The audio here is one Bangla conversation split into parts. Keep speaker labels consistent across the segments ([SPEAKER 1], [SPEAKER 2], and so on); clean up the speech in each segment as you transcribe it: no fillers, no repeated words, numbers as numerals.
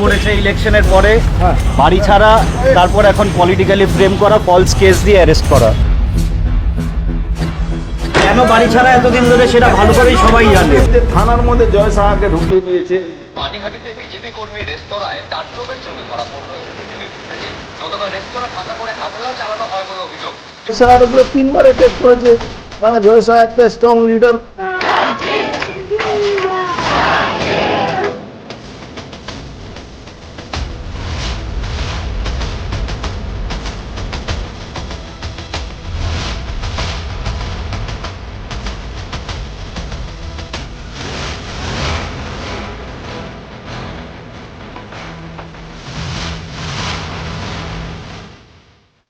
[SPEAKER 1] করেছে ইলেকশনের পরে বাড়ি ছাড়া, তারপর এখন পলিটিক্যালি ফ্রেম করা, ফলস কেস দিয়ে অ্যারেস্ট করা। কেন বাড়ি ছাড়া এতদিন ধরে সেটা ভালো করেই সবাই জানে।
[SPEAKER 2] থানার মধ্যে জয় সাহাকে ঢুকিয়ে দিয়েছে।
[SPEAKER 3] পানিহাটিতে বিজেপি কর্মী রেস্তোরাঁয় তাণ্ডবের জন্য ধরা পড়ল। গতকাল রেস্তোরাঁ ফাঁকা করে হামলা চালানো হয় বলে অভিযোগ।
[SPEAKER 2] সাহার উপরে 3 বার অ্যাটাক করেছে। মানে জয় সাহা একটা স্ট্রং লিডার।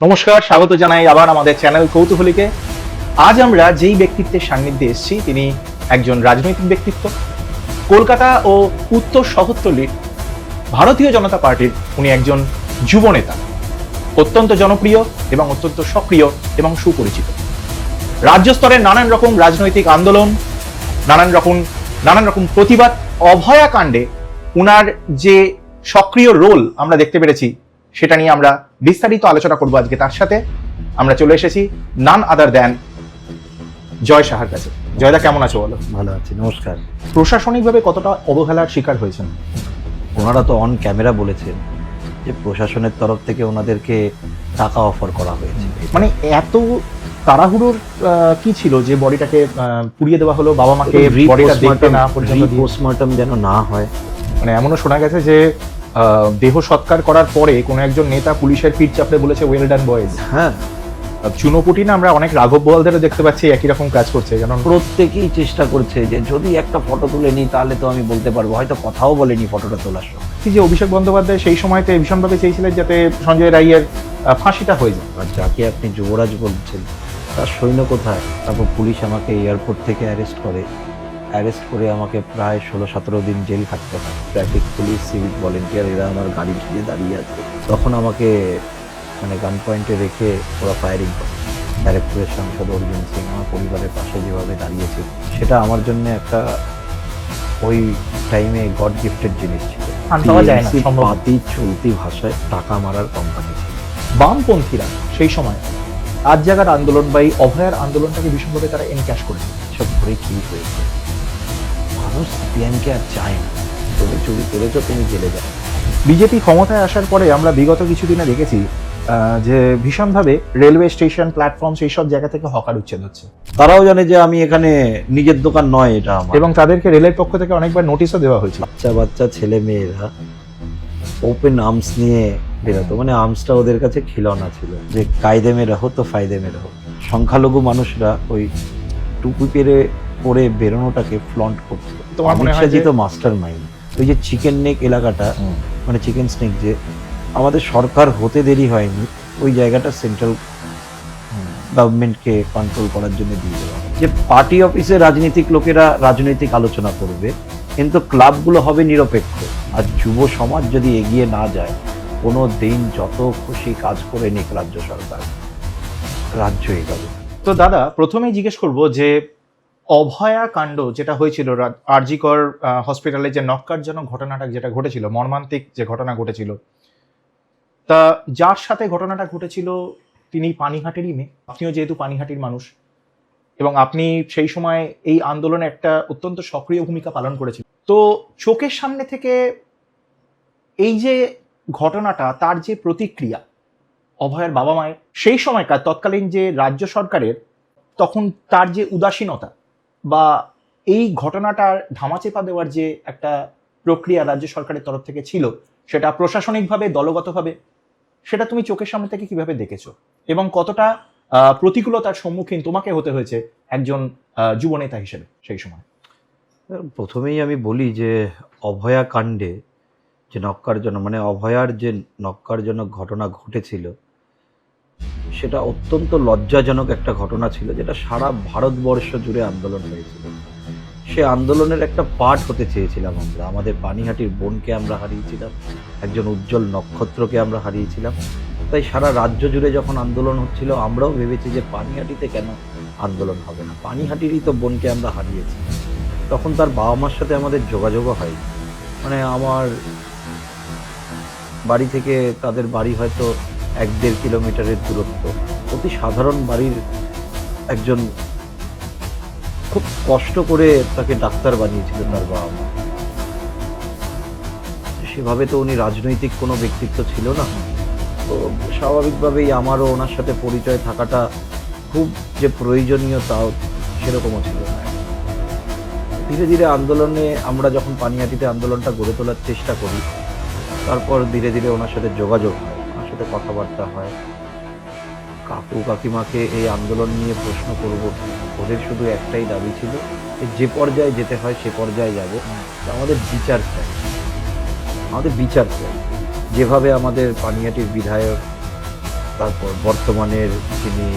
[SPEAKER 1] নমস্কার, স্বাগত জানাই আবার আমাদের চ্যানেল কৌতূহলীকে। আজ আমরা যেই ব্যক্তিত্বের সান্নিধ্যে এসেছি তিনি একজন রাজনৈতিক ব্যক্তিত্ব, কলকাতা ও উত্তর শহরতলির ভারতীয় জনতা পার্টির উনি একজন যুব নেতা, অত্যন্ত জনপ্রিয় এবং অত্যন্ত সক্রিয় এবং সুপরিচিত। রাজ্য স্তরের নানান রকম রাজনৈতিক আন্দোলন, নানান রকম প্রতিবাদ, অভয়া কাণ্ডে উনার যে সক্রিয় রোল আমরা দেখতে পেরেছি, সেটা নিয়ে আমরা বিস্তারিত আলোচনা করবো আজকে। তার সাথে আমরা চলে এসেছি নান আদার দ্যান জয় সাহার কাছে। জয়দা, কেমন আছো বলো?
[SPEAKER 4] ভালো আছি, নমস্কার।
[SPEAKER 1] প্রশাসনিকভাবে কতটা অবহেলার শিকার হয়েছেন?
[SPEAKER 4] ওনারা তো অন ক্যামেরা বলেছেন যে প্রশাসনের তরফ থেকে ওনাদেরকে টাকা অফার করা হয়েছে।
[SPEAKER 1] মানে এত তাড়াহুড়োর কি ছিল যে বডিটাকে পুড়িয়ে দেওয়া হলো, বাবা মাকে বডিটা দেখতে না পর্যন্ত
[SPEAKER 4] পোস্টমর্টম যেন না হয়।
[SPEAKER 1] মানে এমনও শোনা গেছে যে দেহ সৎকার করার পরে কোনো একজন নেতা পুলিশের পিঠ চাপড়ে বলেছে ওয়েল ডান বয়েজ।
[SPEAKER 4] হ্যাঁ,
[SPEAKER 1] চুনোপুটি না আমরা অনেক রাঘব বোয়ালদেরও দেখতে পাচ্ছি একই রকম কাজ করছে। কারণ
[SPEAKER 4] প্রত্যেকেই চেষ্টা করছে যে যদি একটা ফটো তুলে নিই তাহলে তো আমি বলতে পারবো, হয়তো কথাও বলেনি ফটোটা তোলার সময়।
[SPEAKER 1] যে অভিষেক বন্দ্যোপাধ্যায় সেই সময়তে ভীষণভাবে চেয়েছিলেন যাতে সঞ্জয় রায়ের ফাঁসিটা হয়ে যায়।
[SPEAKER 4] আর যাকে আপনি যুবরাজ বলছেন তার সৈন্য কোথায়? তারপর পুলিশ আমাকে এয়ারপোর্ট থেকে অ্যারেস্ট করে আমাকে প্রায় 16-17 দিন জেল খাটতে হয়। ট্রাফিক পুলিশ, সিভিক ভলেন্টিয়ার এরা আমার গাড়ি ঘিরে দাঁড়িয়ে আছে। তখন আমাকে মানে গান পয়েন্টে রেখে ওরা ফায়ারিং করে। ব্যারাকপুরের সাংসদ অর্জুন সিং আমার পরিবারের পাশে যেভাবে দাঁড়িয়েছে, সেটা আমার জন্য একটা ওই টাইমে গড গিফটেড জিনিস ছিল। পাতি চলতি ভাষায় টাকা মারার কোম্পানি ছিল।
[SPEAKER 1] বামপন্থীরা সেই সময় আজ জাগার আন্দোলন বা এই অভয়ার আন্দোলনটাকে ভীষণভাবে তারা এনক্যাশ করেছে।
[SPEAKER 4] সব ধরে কি হয়েছে, মানুষ সিপিএমকে আর চায় না। তুমি চুরি করেছো, তুমি জেলে যাও।
[SPEAKER 1] বিজেপি ক্ষমতায় আসার পরে আমরা বিগত কিছুদিনে দেখেছি যে ভীষণভাবে রেলওয়ে স্টেশন, প্ল্যাটফর্ম, সেই সব জায়গা থেকে হকার উচ্ছেদ হচ্ছে।
[SPEAKER 4] তারাও জানে যে আমি এখানে নিজের দোকান নয় এটা আমার,
[SPEAKER 1] এবং তাদেরকে রেলের পক্ষ থেকে অনেকবার নোটিশও দেওয়া হয়েছে।
[SPEAKER 4] বাচ্চা ছেলে মেয়েরা ওপেন আর্মস নিয়ে বেরোতো, মানে আর্মসটা ওদের কাছে খিলৌনা ছিল, যে কায়দে মে রহো তো ফায়দে মে রহো। সংখ্যালঘু মানুষরা ওই টুপি পরে বেরোনোটাকে ফ্লন্ট করছে।
[SPEAKER 1] তোমার মনে হয় যে
[SPEAKER 4] মাস্টার মাইন্ড ওই যে চিকেন নেক এলাকাটা, মানে চিকেন স্নেক, যে আমাদের সরকার হতে দেরি হয়নি ওই জায়গাটা সেন্ট্রাল গভর্নমেন্টকে কন্ট্রোল করার জন্য দিয়ে দেওয়া, যে পার্টি অফিসে রাজনৈতিক লোকেরা রাজনৈতিক আলোচনা করবে কিন্তু ক্লাবগুলো হবে নিরপেক্ষ। আর যুব সমাজ যদি এগিয়ে না যায়, কোনো দিন যত খুশি কাজ করে নিক রাজ্য সরকার, রাজ্য এগোবে।
[SPEAKER 1] তো দাদা, প্রথমেই জিজ্ঞেস করবো যে অভয়া কাণ্ড যেটা হয়েছিল আরজি কর হসপিটালে, যে নক্কারজনক ঘটনাটা যেটা ঘটেছিল, মর্মান্তিক যে ঘটনা ঘটেছিল, তা যার সাথে ঘটনাটা ঘটেছিল তিনি পানিহাটিরই মেয়ে। আপনিও যেহেতু পানিহাটির মানুষ এবং আপনি সেই সময় এই আন্দোলনে একটা অত্যন্ত সক্রিয় ভূমিকা পালন করেছিলেন, তো চোখের সামনে থেকে এই যে ঘটনাটা, তার যে প্রতিক্রিয়া অভয়ার বাবা মায়ের, সেই সময়কার তৎকালীন যে রাজ্য সরকারের, তখন তার যে উদাসীনতা বা এই ঘটনাটার ধামাচাপা দেওয়ার যে একটা প্রক্রিয়া রাজ্য সরকারের তরফ থেকে ছিল, সেটা প্রশাসনিকভাবে, দলগতভাবে, সেটা তুমি চোখের সামনে থেকে কিভাবে দেখেছো এবং কতটা প্রতিকূলতার সম্মুখীন তোমাকে হতে হয়েছে একজন যুবনেতা হিসেবে সেই সময়?
[SPEAKER 4] প্রথমেই আমি বলি যে অভয়া কাণ্ডে যে নক্কারজনক, মানে অভয়ার যে নক্কারজনক ঘটনা ঘটেছিল, সেটা অত্যন্ত লজ্জাজনক একটা ঘটনা ছিল, যেটা সারা ভারতবর্ষ জুড়ে আন্দোলন হয়েছিল। সে আন্দোলনের একটা পার্ট হতে চেয়েছিলাম আমরা। আমাদের পানিহাটির বোনকে আমরা হারিয়েছিলাম, একজন উজ্জ্বল নক্ষত্রকে আমরা হারিয়েছিলাম। তাই সারা রাজ্য জুড়ে যখন আন্দোলন হচ্ছিল, আমরাও ভেবেছি যে পানিহাটিতে কেন আন্দোলন হবে না, পানিহাটিরই তো বোনকে আমরা হারিয়েছি। তখন তার বাবা মার সাথে আমাদের যোগাযোগও হয়। মানে আমার বাড়ি থেকে তাদের বাড়ি হয়তো 1-1.5 কিলোমিটারের দূরত্ব, অতি সাধারণ বাড়ির একজন খুব কষ্ট করে তাকে ডাক্তার বানিয়েছিল তার বাবা মা। সেভাবে তো উনি রাজনৈতিক কোনো ব্যক্তিত্ব ছিল না, তো স্বাভাবিকভাবেই আমারও ওনার সাথে পরিচয় থাকাটা খুব যে প্রয়োজনীয় তাও সেরকমও ছিল না। ধীরে ধীরে আন্দোলনে আমরা যখন পানিহাটিতে আন্দোলনটা গড়ে তোলার চেষ্টা করি, তারপর ধীরে ধীরে ওনার সাথে যোগাযোগ হয়, ওনার সাথে কথাবার্তা হয়। কাকু কাকিমাকে এই আন্দোলন নিয়ে প্রশ্ন করব, ওদের শুধু একটাই দাবি ছিল যে পর্যায়ে যেতে হয় সে পর্যায়ে যাব, আমাদের বিচার চাই, আমাদের বিচার চাই। যেভাবে আমাদের পানিহাটির বিধায়ক, তারপর বর্তমানের যিনি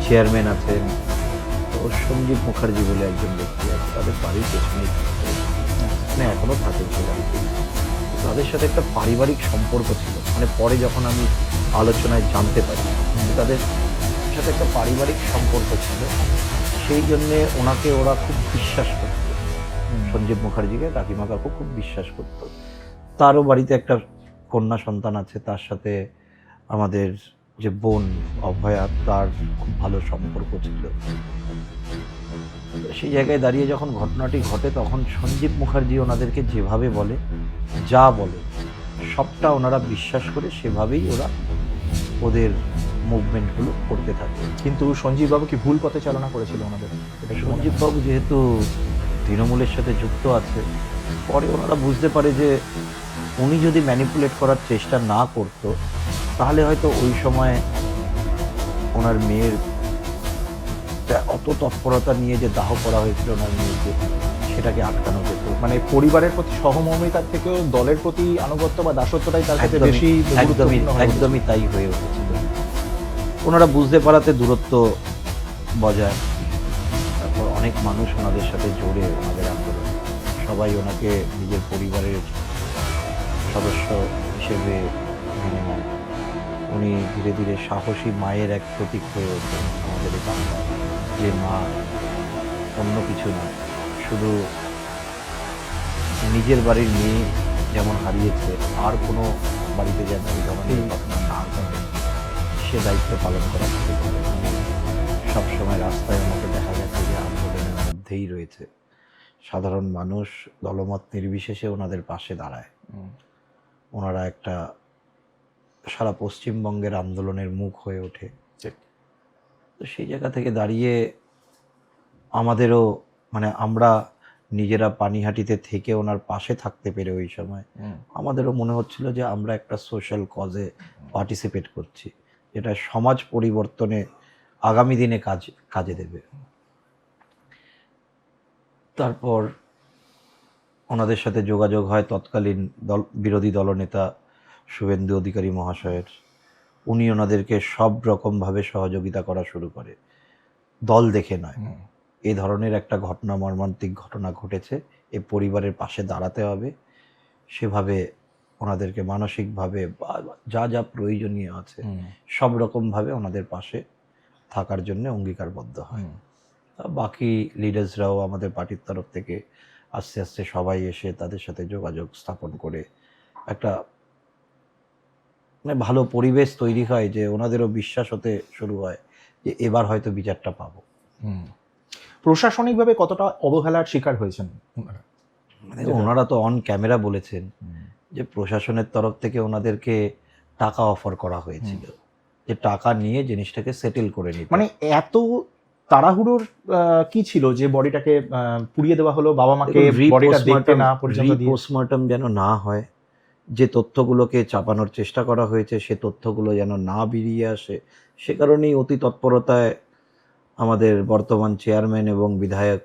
[SPEAKER 4] চেয়ারম্যান আছেন, তো সঞ্জীব মুখার্জি বলে একজন ব্যক্তি আছে, তাদের বাড়ির পেছনেই মানে এখনো থাকেন সে বাড়িতে। তাদের সাথে একটা পারিবারিক সম্পর্ক ছিল, মানে পরে যখন আমি আলোচনায় জানতে পারি তাদের সাথে একটা পারিবারিক সম্পর্ক ছিল, সেই জন্যে ওনাকে ওরা খুব বিশ্বাস করত। সঞ্জীব মুখার্জিকে কাকিমা কাকু খুব বিশ্বাস করত। তারও বাড়িতে একটা কন্যা সন্তান আছে, তার সাথে আমাদের যে বোন অভয়া, তার খুব ভালো সম্পর্ক ছিল। সেই জায়গায় দাঁড়িয়ে যখন ঘটনাটি ঘটে, তখন সঞ্জীব মুখার্জি ওনাদেরকে যেভাবে বলে, যা বলে সবটা ওনারা বিশ্বাস করে সেভাবেই ওরা ওদের মুভমেন্টগুলো করতে থাকে।
[SPEAKER 1] কিন্তু সঞ্জীব বাবু কি ভুল পথে চালনা করেছিল ওনাদের? এটা কি মনে হয়?
[SPEAKER 4] সঞ্জীব বাবু যেহেতু তৃণমূলের সাথে যুক্ত আছে, পরে ওনারা বুঝতে পারে যে উনি যদি ম্যানিপুলেট করার চেষ্টা না করত, তাহলে হয়তো ওই সময় ওনার মেয়ের অত তৎপরতা নিয়ে যে দাহ করা হয়েছিল ওনার মেয়েকে, সেটাকে আটকানো যেত।
[SPEAKER 1] মানে পরিবারের প্রতি সহমর্মিতার থেকেও দলের প্রতি আনুগত্য বা দাসত্বটাই তার কাছে
[SPEAKER 4] একদমই
[SPEAKER 1] বেশি
[SPEAKER 4] একদমই
[SPEAKER 1] গুরুত্বপূর্ণ হয়ে উঠেছে।
[SPEAKER 4] একদমই তাই হয়ে উঠেছিল। ওনারা বুঝতে পারাতে দূরত্ব বজায়, তারপর অনেক মানুষ ওনাদের সাথে জড়ে ওনাদের আন্দোলন, সবাই ওনাকে নিজের পরিবারের সদস্য হিসেবে মেনে নেয়। উনি ধীরে ধীরে সাহসী মায়ের এক প্রতীক হয়ে ওঠেন আমাদের এই বাংলায়, যে মা অন্য কিছু নয়, শুধু নিজের বাড়ির মেয়ে যেমন হারিয়েছে, আর কোনো বাড়িতে যেন এই ধরনের ঘটনা না ঘটে সে দায়িত্ব পালন করা শুরু করে। সবসময় রাস্তায় আমাকে দেখা গেছে যে আন্দোলনের মধ্যেই রয়েছে, সাধারণ মানুষ দলমত নির্বিশেষে ওনাদের পাশে দাঁড়ায়। ওনারা একটা সারা পশ্চিমবঙ্গের আন্দোলনের মুখ হয়ে ওঠে।
[SPEAKER 1] ঠিক।
[SPEAKER 4] তো সেই জায়গা থেকে দাঁড়িয়ে আমাদেরও মানে আমরা নিজেরা পানিহাটিতে থেকে ওনার পাশে থাকতে পেরে ওই সময় আমাদেরও মনে হচ্ছিল যে আমরা একটা সোশ্যাল কজে পার্টিসিপেট করছি, যেটা সমাজ পরিবর্তনে আগামী দিনে কাজে দেবে। তারপর ওনাদের সাথে যোগাযোগ হয় তৎকালীন বিরোধী দলনেতা শুভেন্দু অধিকারী মহাশয়ের। উনি ওনাদেরকে সব রকমভাবে সহযোগিতা করা শুরু করে, দল দেখে নয়। এই ধরনের একটা ঘটনা, মর্মান্তিক ঘটনা ঘটেছে, এই পরিবারের পাশে দাঁড়াতে হবে, সেভাবে ওনাদেরকে মানসিকভাবে যা যা প্রয়োজনীয় আছে সব রকমভাবে ওনাদের পাশে থাকার জন্য অঙ্গীকারবদ্ধ হয়। বাকি লিডার্সরাও আমাদের পার্টির তরফ থেকে আস্তে আস্তে সবাই এসে তাদের সাথে যোগাযোগ স্থাপন করে একটা মানে ভালো পরিবেশ তৈরি হয়, যে ওনাদেরও বিশ্বাস হতে শুরু হয় যে এবার হয়তো বিচারটা পাবো।
[SPEAKER 1] প্রশাসনিকভাবে কতটা অবহেলার শিকার হয়েছেন ওনারা?
[SPEAKER 4] মানে ওনারা তো অন ক্যামেরা বলেছেন যে প্রশাসনের তরফ থেকে ওনাদেরকে টাকা অফার করা হয়েছিল, যে টাকা নিয়ে জিনিসটাকে সেটেল করে নিতে।
[SPEAKER 1] মানে এত তাড়াহুড়োর কি ছিল যে বডিটাকে পুড়িয়ে দেওয়া হলো, বাবা মাকে বডিটা দেখতে না পর্যন্ত দিয়ে?
[SPEAKER 4] পোস্টমর্টম যেন না হয়, যে তথ্যগুলোকে চাপানোর চেষ্টা করা হয়েছে সে তথ্যগুলো যেন না বেরিয়ে আসে, সে কারণেই অতি তৎপরতায় আমাদের বর্তমান চেয়ারম্যান এবং বিধায়ক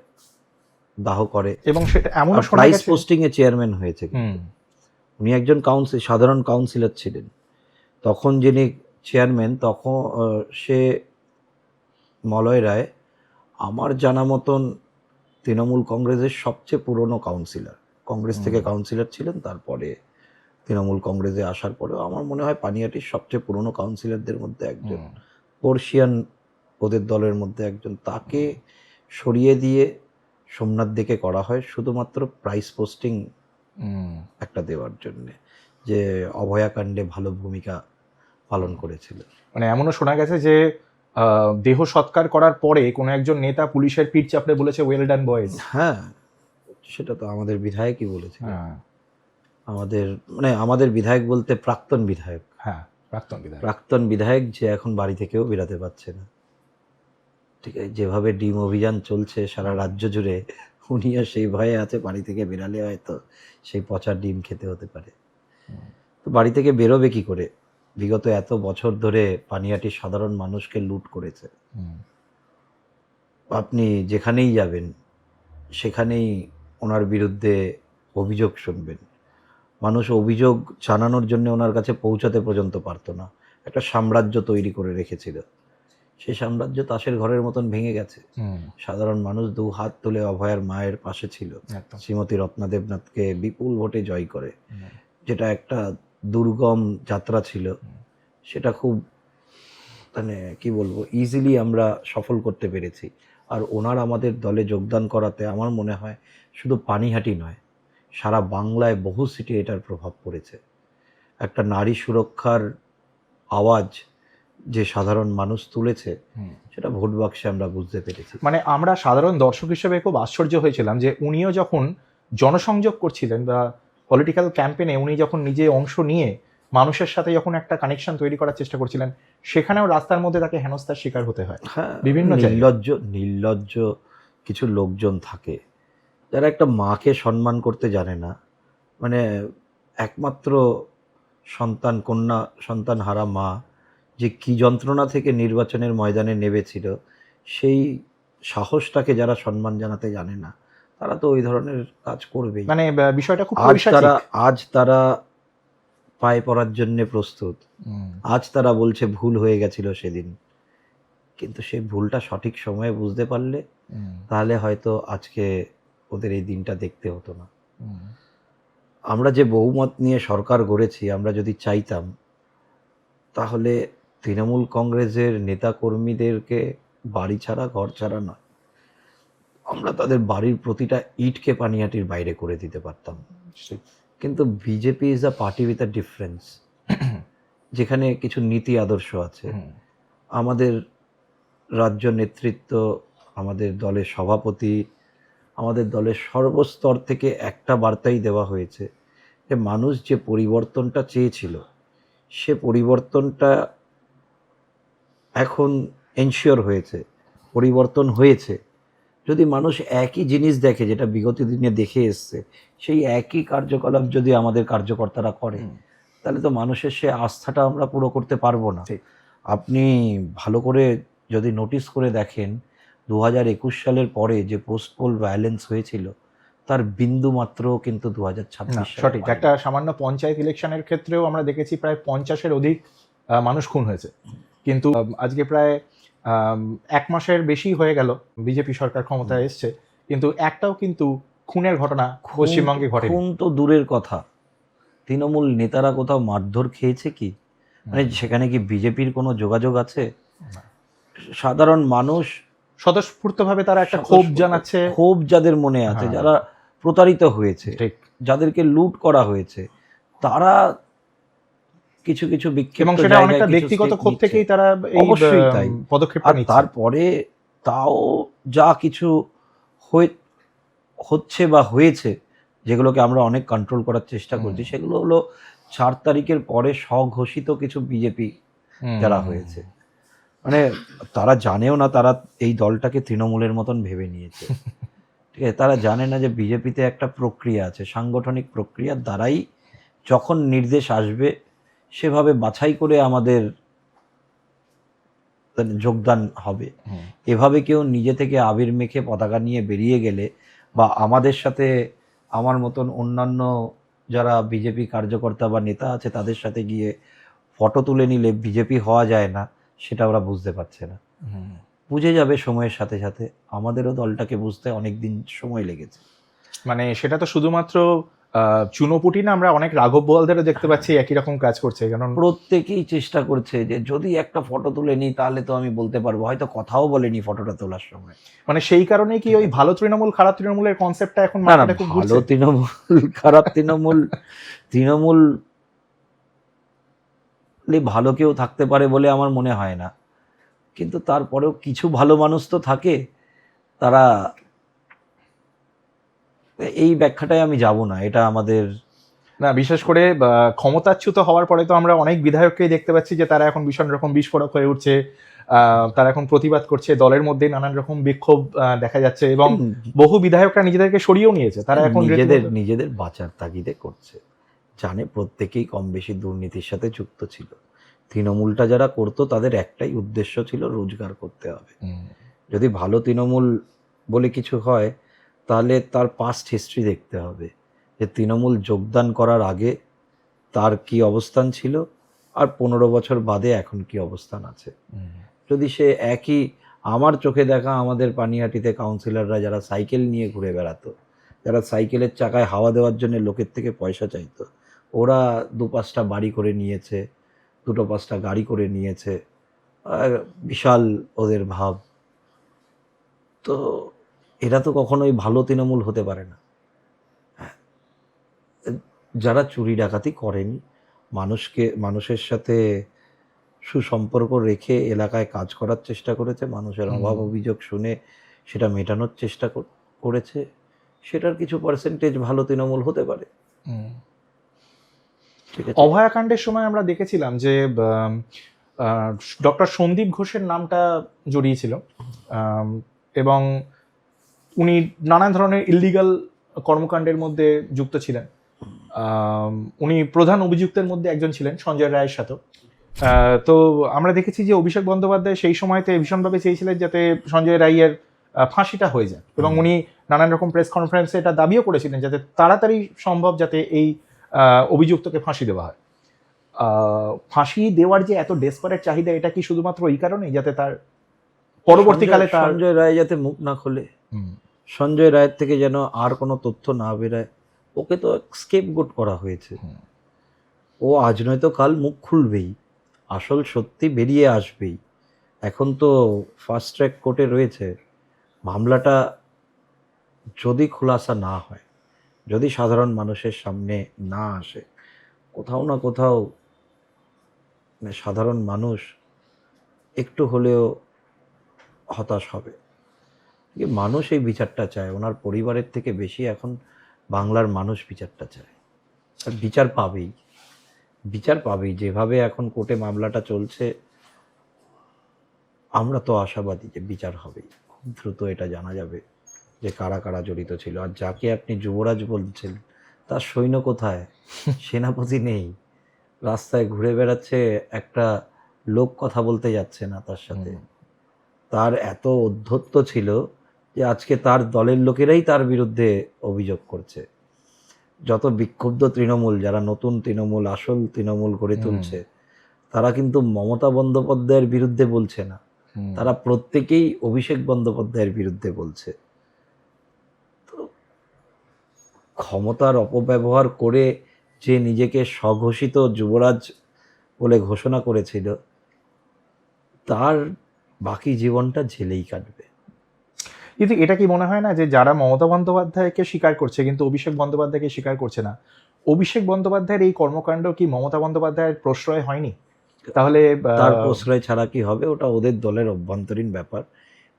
[SPEAKER 4] দাহ করে।
[SPEAKER 1] এবং সেটা এমন
[SPEAKER 4] প্রাইস পোস্টিং এ চেয়ারম্যান হয়েছে, উনি একজন সাধারণ কাউন্সিলর ছিলেন। তখন যিনি চেয়ারম্যান, তখন সে মলয় রায় আমার জানা মতন তৃণমূল কংগ্রেসের সবচেয়ে পুরনো কাউন্সিলর, কংগ্রেস থেকে কাউন্সিলর ছিলেন, তারপরে তৃণমূল কংগ্রেসে আসার পরেও আমার মনে হয় পানিহাটির সবচেয়ে পুরনো কাউন্সিলরদের মধ্যে একজন, পর্শিয়ান ওদের দলের মধ্যে একজন। তাকে সরিয়ে দিয়ে সোমনাথ দিকে করা হয় শুধুমাত্র প্রাইস পোস্টিং একটা দেওয়ার জন্যে, যে অভয়াকাণ্ডে ভালো ভূমিকা পালন করেছিল।
[SPEAKER 1] মানে এমনও শোনা গেছে যে দেহ সৎকার করার পরে কোনো একজন নেতা পুলিশের পিঠ চাপড়ে বলেছে ওয়েল ডান বয়েজ।
[SPEAKER 4] হ্যাঁ, সেটা তো আমাদের বিধায়কই বলেছিল। আমাদের বিধায়ক বলতে প্রাক্তন বিধায়ক,
[SPEAKER 1] হ্যাঁ,
[SPEAKER 4] প্রাক্তন বিধায়ক যে এখন বাড়ি থেকেও বেরাতে পারছে না। ঠিক আছে, যেভাবে ডিম অভিযান চলছে সারা রাজ্য জুড়ে, উনিও সেই ভয়ে আছে বাড়ি থেকে বেরালে হয়তো সেই পচা ডিম খেতে হতে পারে। তো বাড়ি থেকে বেরোবে কি করে? বিগত এত বছর ধরে পানিহাটি সাধারণ মানুষকে লুট করেছে। আপনি যেখানেই যাবেন সেখানেই ওনার বিরুদ্ধে অভিযোগ শুনবেন। মানুষ অভিযোগ জানানোর জন্য ওনার কাছে পৌঁছাতে পর্যন্ত পারতো না। একটা সাম্রাজ্য তৈরি করে রেখেছিল, সেই সাম্রাজ্য তাসের ঘরের মতন ভেঙে গেছে। সাধারণ মানুষ দু হাত তুলে অভয়ার মায়ের পাশে ছিল, শ্রীমতী রত্না দেবনাথকে বিপুল ভোটে জয় করে। যেটা একটা দুর্গম যাত্রা ছিল, সেটা খুব মানে কি বলবো, ইজিলি আমরা সফল করতে পেরেছি। আর ওনার আমাদের দলে যোগদান করাতে আমার মনে হয় শুধু পানিহাটি নয়, সারা বাংলায় বহু সিটি এটার প্রভাব পড়েছে। একটা নারী সুরক্ষার আওয়াজ যে সাধারণ মানুষ তুলেছে, সেটা ভোট বাক্সে আমরা বুঝতে পেরেছি।
[SPEAKER 1] মানে আমরা সাধারণ দর্শক হিসেবে খুব আশ্চর্য হয়েছিলাম যে উনিও যখন জনসংযোগ করছিলেন বা পলিটিক্যাল ক্যাম্পেনে উনি যখন নিজে অংশ নিয়ে মানুষের সাথে যখন একটা কানেকশন তৈরি করার চেষ্টা করছিলেন, সেখানেও রাস্তার মধ্যে তাকে হেনস্থার শিকার হতে হয়।
[SPEAKER 4] হ্যাঁ,
[SPEAKER 1] বিভিন্ন
[SPEAKER 4] নির্লজ্জ কিছু লোকজন থাকে যারা একটা মাকে সম্মান করতে জানে না। মানে একমাত্র কন্যা সন্তান হারা মা যে কি যন্ত্রণা থেকে নির্বাচনের ময়দানে নেমেছিল, সেই সাহসটাকে যারা সম্মান জানাতে জানে না, তারা তো ওই ধরনের কাজ করবেই।
[SPEAKER 1] মানে বিষয়টা খুব
[SPEAKER 4] আজ তারা পায়ে পড়ার জন্য প্রস্তুত। আজ তারা বলছে ভুল হয়ে গেছিল সেদিন, কিন্তু সেই ভুলটা সঠিক সময়ে বুঝতে পারলে তাহলে হয়তো আজকে ওদের এই দিনটা দেখতে হতো না। আমরা যে বহুমত নিয়ে সরকার গড়েছি, আমরা যদি চাইতাম তাহলে তৃণমূল কংগ্রেসের নেতা কর্মীদেরকে বাড়ি ছাড়া ঘর ছাড়া নয়, আমরা তাদের বাড়ির প্রতিটা ইটকে পানিহাটির বাইরে করে দিতে পারতাম। কিন্তু BJP is a party with a difference, যেখানে কিছু নীতি আদর্শ আছে। আমাদের রাজ্য নেতৃত্ব, আমাদের দলের সভাপতি, আমাদের দলের সর্বস্তর থেকে একটা বার্তাই দেওয়া হয়েছে যে মানুষ যে পরিবর্তনটা চেয়েছিল, সে পরিবর্তনটা এখন এনশিওর হয়েছে, পরিবর্তন হয়েছে। যদি মানুষ একই জিনিস দেখে যেটা বিগত দিনে দেখে এসছে, সেই একই কার্যকলাপ যদি আমাদের কার্যকর্তারা করে, তাহলে তো মানুষের সে আস্থাটা আমরা পুরো করতে পারবো না। আপনি ভালো করে যদি নোটিস করে দেখেন, 2021 সালের পরে যে পোস্ট পোল ভায়োলেন্স হয়েছিল, তার বিন্দু মাত্র কিন্তু 2026
[SPEAKER 1] সঠিক। একটা সামান্য পঞ্চায়েত ইলেকশনের ক্ষেত্রেও আমরা দেখেছি প্রায় 50-এর অধিক মানুষ খুন হয়েছে, কিন্তু আজকে প্রায় 1 মাসের বেশি হয়ে গেল বিজেপি সরকার ক্ষমতায় এসছে, কিন্তু একটাও কিন্তু খুনের ঘটনা পশ্চিমবঙ্গে ঘটে।
[SPEAKER 4] খুন তো দূরের কথা, তৃণমূল নেতারা কোথাও মারধর খেয়েছে কি? মানে সেখানে কি বিজেপির কোনো যোগাযোগ আছে? সাধারণ মানুষ
[SPEAKER 1] স্বতঃস্ফূর্তভাবে তারা একটা ক্ষোভ জানাচ্ছে,
[SPEAKER 4] ক্ষোভ যাদের মনে আছে, যারা প্রতারিত হয়েছে, যাদেরকে লুট করা হয়েছে, তারা কিছু কিছু বিক্ষোভ, এবং সেটা অনেকটা ব্যক্তিগত ক্ষোভ থেকেই তারা এই পদক্ষেপটা নিচ্ছে। তারপরে তাও যা কিছু হচ্ছে বা হয়েছে, যেগুলোকে আমরা অনেক কন্ট্রোল করার চেষ্টা করছি, সেগুলো হলো 4 তারিখের পরে স্বঘোষিত কিছু বিজেপি যারা হয়েছে। মানে তারা জানেও না, তারা এই দলটাকে তৃণমূলের মতন ভেবে নিয়েছে। ঠিক আছে, তারা জানে না যে বিজেপিতে একটা প্রক্রিয়া আছে, সাংগঠনিক প্রক্রিয়ার দ্বারাই যখন নির্দেশ আসবে সেভাবে বাছাই করে আমাদের যোগদান হবে। এভাবে কেউ নিজে থেকে আবির মেখে পতাকা নিয়ে বেরিয়ে গেলে, বা আমাদের সাথে আমার মতন অন্যান্য যারা বিজেপি কার্যকর্তা বা নেতা আছে তাদের সাথে গিয়ে ফটো তুলে নিলে বিজেপি হওয়া যায় না, সেটা ওরা বুঝতে পারছে না। বুঝে যাবে সময়ের সাথে সাথে। আমাদেরও দলটাকে বুঝতে অনেক দিন সময় লেগেছে।
[SPEAKER 1] মানে সেটা তো শুধুমাত্র চুনোপুটি না, আমরা অনেক রাঘব বোয়ালদেরও দেখতে পাচ্ছি একই রকম কাজ করছে, কারণ
[SPEAKER 4] প্রত্যেকেই চেষ্টা করছে যে যদি একটা ফটো তুলে নিই তাহলে তো আমি বলতে পারবো, হয়তো কথাও বলেনি ফটোটা তোলার সময়।
[SPEAKER 1] মানে সেই কারণেই কি ওই ভালো তৃণমূল খারাপ তৃণমূলের কনসেপ্টটা এখন
[SPEAKER 4] ভালো তৃণমূল খারাপ তৃণমূল ভালো কেউ থাকতে পারে বলে আমার মনে হয় না, কিন্তু তারপরেও কিছু ভালো মানুষ তো থাকে, তারা, এই ব্যাখ্যাটায় আমি যাব না, এটা আমাদের
[SPEAKER 1] না, বিশেষ করে ক্ষমতাচ্যুত হওয়ার পরে তো আমরা অনেক বিধায়ককেই দেখতে পাচ্ছি যে তারা এখন ভীষণ রকম বিস্ফোরক হয়ে উঠছে, তারা এখন প্রতিবাদ করছে, দলের মধ্যে নানান রকম বিক্ষোভ দেখা যাচ্ছে, এবং বহু বিধায়করা নিজেদেরকে সরিয়েও নিয়েছে, তারা এখন
[SPEAKER 4] নিজেদের বাঁচার তাগিদে করছে, জানে প্রত্যেকেই কম বেশি দুর্নীতির সাথে যুক্ত ছিল। তৃণমূলটা যারা করতো তাদের একটাই উদ্দেশ্য ছিল, রোজগার করতে হবে। যদি ভালো তৃণমূল বলে কিছু হয় তাহলে তার পাস্ট হিস্ট্রি দেখতে হবে, যে তৃণমূল যোগদান করার আগে তার কি অবস্থান ছিল আর 15 বছর বাদে এখন কি অবস্থান আছে। যদি সে একই, আমার চোখে দেখা আমাদের পানিহাটিতে কাউন্সিলররা যারা সাইকেল নিয়ে ঘুরে বেড়াতো, যারা সাইকেলের চাকায় হাওয়া দেওয়ার জন্য লোকের থেকে পয়সা চাইতো, ওরা 2-5টা বাড়ি করে নিয়েছে, 2-5টা গাড়ি করে নিয়েছে, আর বিশাল ওদের ভাব। তো এরা তো কখনোই ভালো তৃণমূল হতে পারে না। যারা চুরি ডাকাতি করেনি, মানুষের সাথে সুসম্পর্ক রেখে এলাকায় কাজ করার চেষ্টা করেছে, মানুষের অভাব অভিযোগ শুনে সেটা মেটানোর চেষ্টা করেছে, সেটার কিছু পার্সেন্টেজ ভালো তৃণমূল হতে পারে। ঠিক আছে।
[SPEAKER 1] অভয়াকাণ্ডের সময় আমরা দেখেছিলাম যে ডক্টর সন্দীপ ঘোষের নামটা জড়িয়েছিল, এবং উনি নানান ধরনের ইল্লিগাল কর্মকাণ্ডের মধ্যে যুক্ত ছিলেন। উনি প্রধান অভিযুক্তের মধ্যে একজন ছিলেন সঞ্জয় রায়ের সাথেও। তো আমরা দেখেছি যে অভিষেক বন্দ্যোপাধ্যায় সেই সময়তে ভীষণভাবে চেয়েছিলেন যাতে সঞ্জয় রায়ের ফাঁসিটা হয়ে যায়, এবং উনি নানান রকম প্রেস কনফারেন্সে এটা দাবিও করেছিলেন যাতে তাড়াতাড়ি সম্ভব যাতে এই অভিযুক্তকে ফাঁসি দেওয়া হয়। ফাঁসি দেওয়ার যে এত ডেসপারেট চাহিদা, এটা কি শুধুমাত্র এই কারণেই যাতে তার পরবর্তীকালে তার
[SPEAKER 4] সঞ্জয় রায় যাতে মুখ না খোলে, সঞ্জয় রায়ের থেকে যেন আর কোনো তথ্য না বেরোয়, ওকে তো স্কেপগোট করা হয়েছে। ও আজ নয়তো কাল মুখ খুলবেই, আসল সত্যি বেরিয়ে আসবেই। এখন তো ফাস্ট ট্র্যাক কোর্টে রয়েছে, মামলাটা যদি খোলাসা না হয়, যদি সাধারণ মানুষের সামনে না আসে, কোথাও না কোথাও সাধারণ মানুষ একটু হলেও হতাশ হবে। মানুষ এই বিচারটা চায়, ওনার পরিবারের থেকে বেশি এখন বাংলার মানুষ বিচারটা চায়, আর বিচার পাবেই। যেভাবে এখন কোর্টে মামলাটা চলছে, আমরা তো আশাবাদী যে বিচার হবেই, খুব দ্রুত এটা জানা যাবে যে কারা কারা জড়িত ছিল। আর যাকে আপনি যুবরাজ বলছেন, তার সৈন্য কোথায়? সেনাপতি নেই, রাস্তায় ঘুরে বেড়াচ্ছে, একটা লোক কথা বলতে যাচ্ছে না তার সাথে। তার এত অধ্যত্ত ছিল যে আজকে তার দলের লোকেরাই তার বিরুদ্ধে অভিযোগ করছে। যত বিক্ষুব্ধ তৃণমূল, যারা নতুন তৃণমূল, আসল তৃণমূল গড়ে তুলছে, তারা কিন্তু মমতা বন্দ্যোপাধ্যায়ের বিরুদ্ধে বলছে না, তারা প্রত্যেকেই অভিষেক বন্দ্যোপাধ্যায়ের বিরুদ্ধে বলছে। তো ক্ষমতার অপব্যবহার করে যে নিজেকে স্বঘোষিত যুবরাজ বলে ঘোষণা করেছিল, তার বাকি জীবনটা জেলেই কাটবে।
[SPEAKER 1] কিন্তু এটা কি মনে হয় না যে যারা মমতা বন্দ্যোপাধ্যায়কে স্বীকার করছে কিন্তু অভিষেক বন্দ্যোপাধ্যায়কে স্বীকার করছে না, অভিষেক বন্দ্যোপাধ্যায়ের এই কর্মকাণ্ড কি মমতা বন্দ্যোপাধ্যায়ের প্রশ্রয় হয়নি? তাহলে
[SPEAKER 4] তার প্রশ্রয় ছাড়া কি হবে? ওটা ওদের দলের অভ্যন্তরীণ ব্যাপার,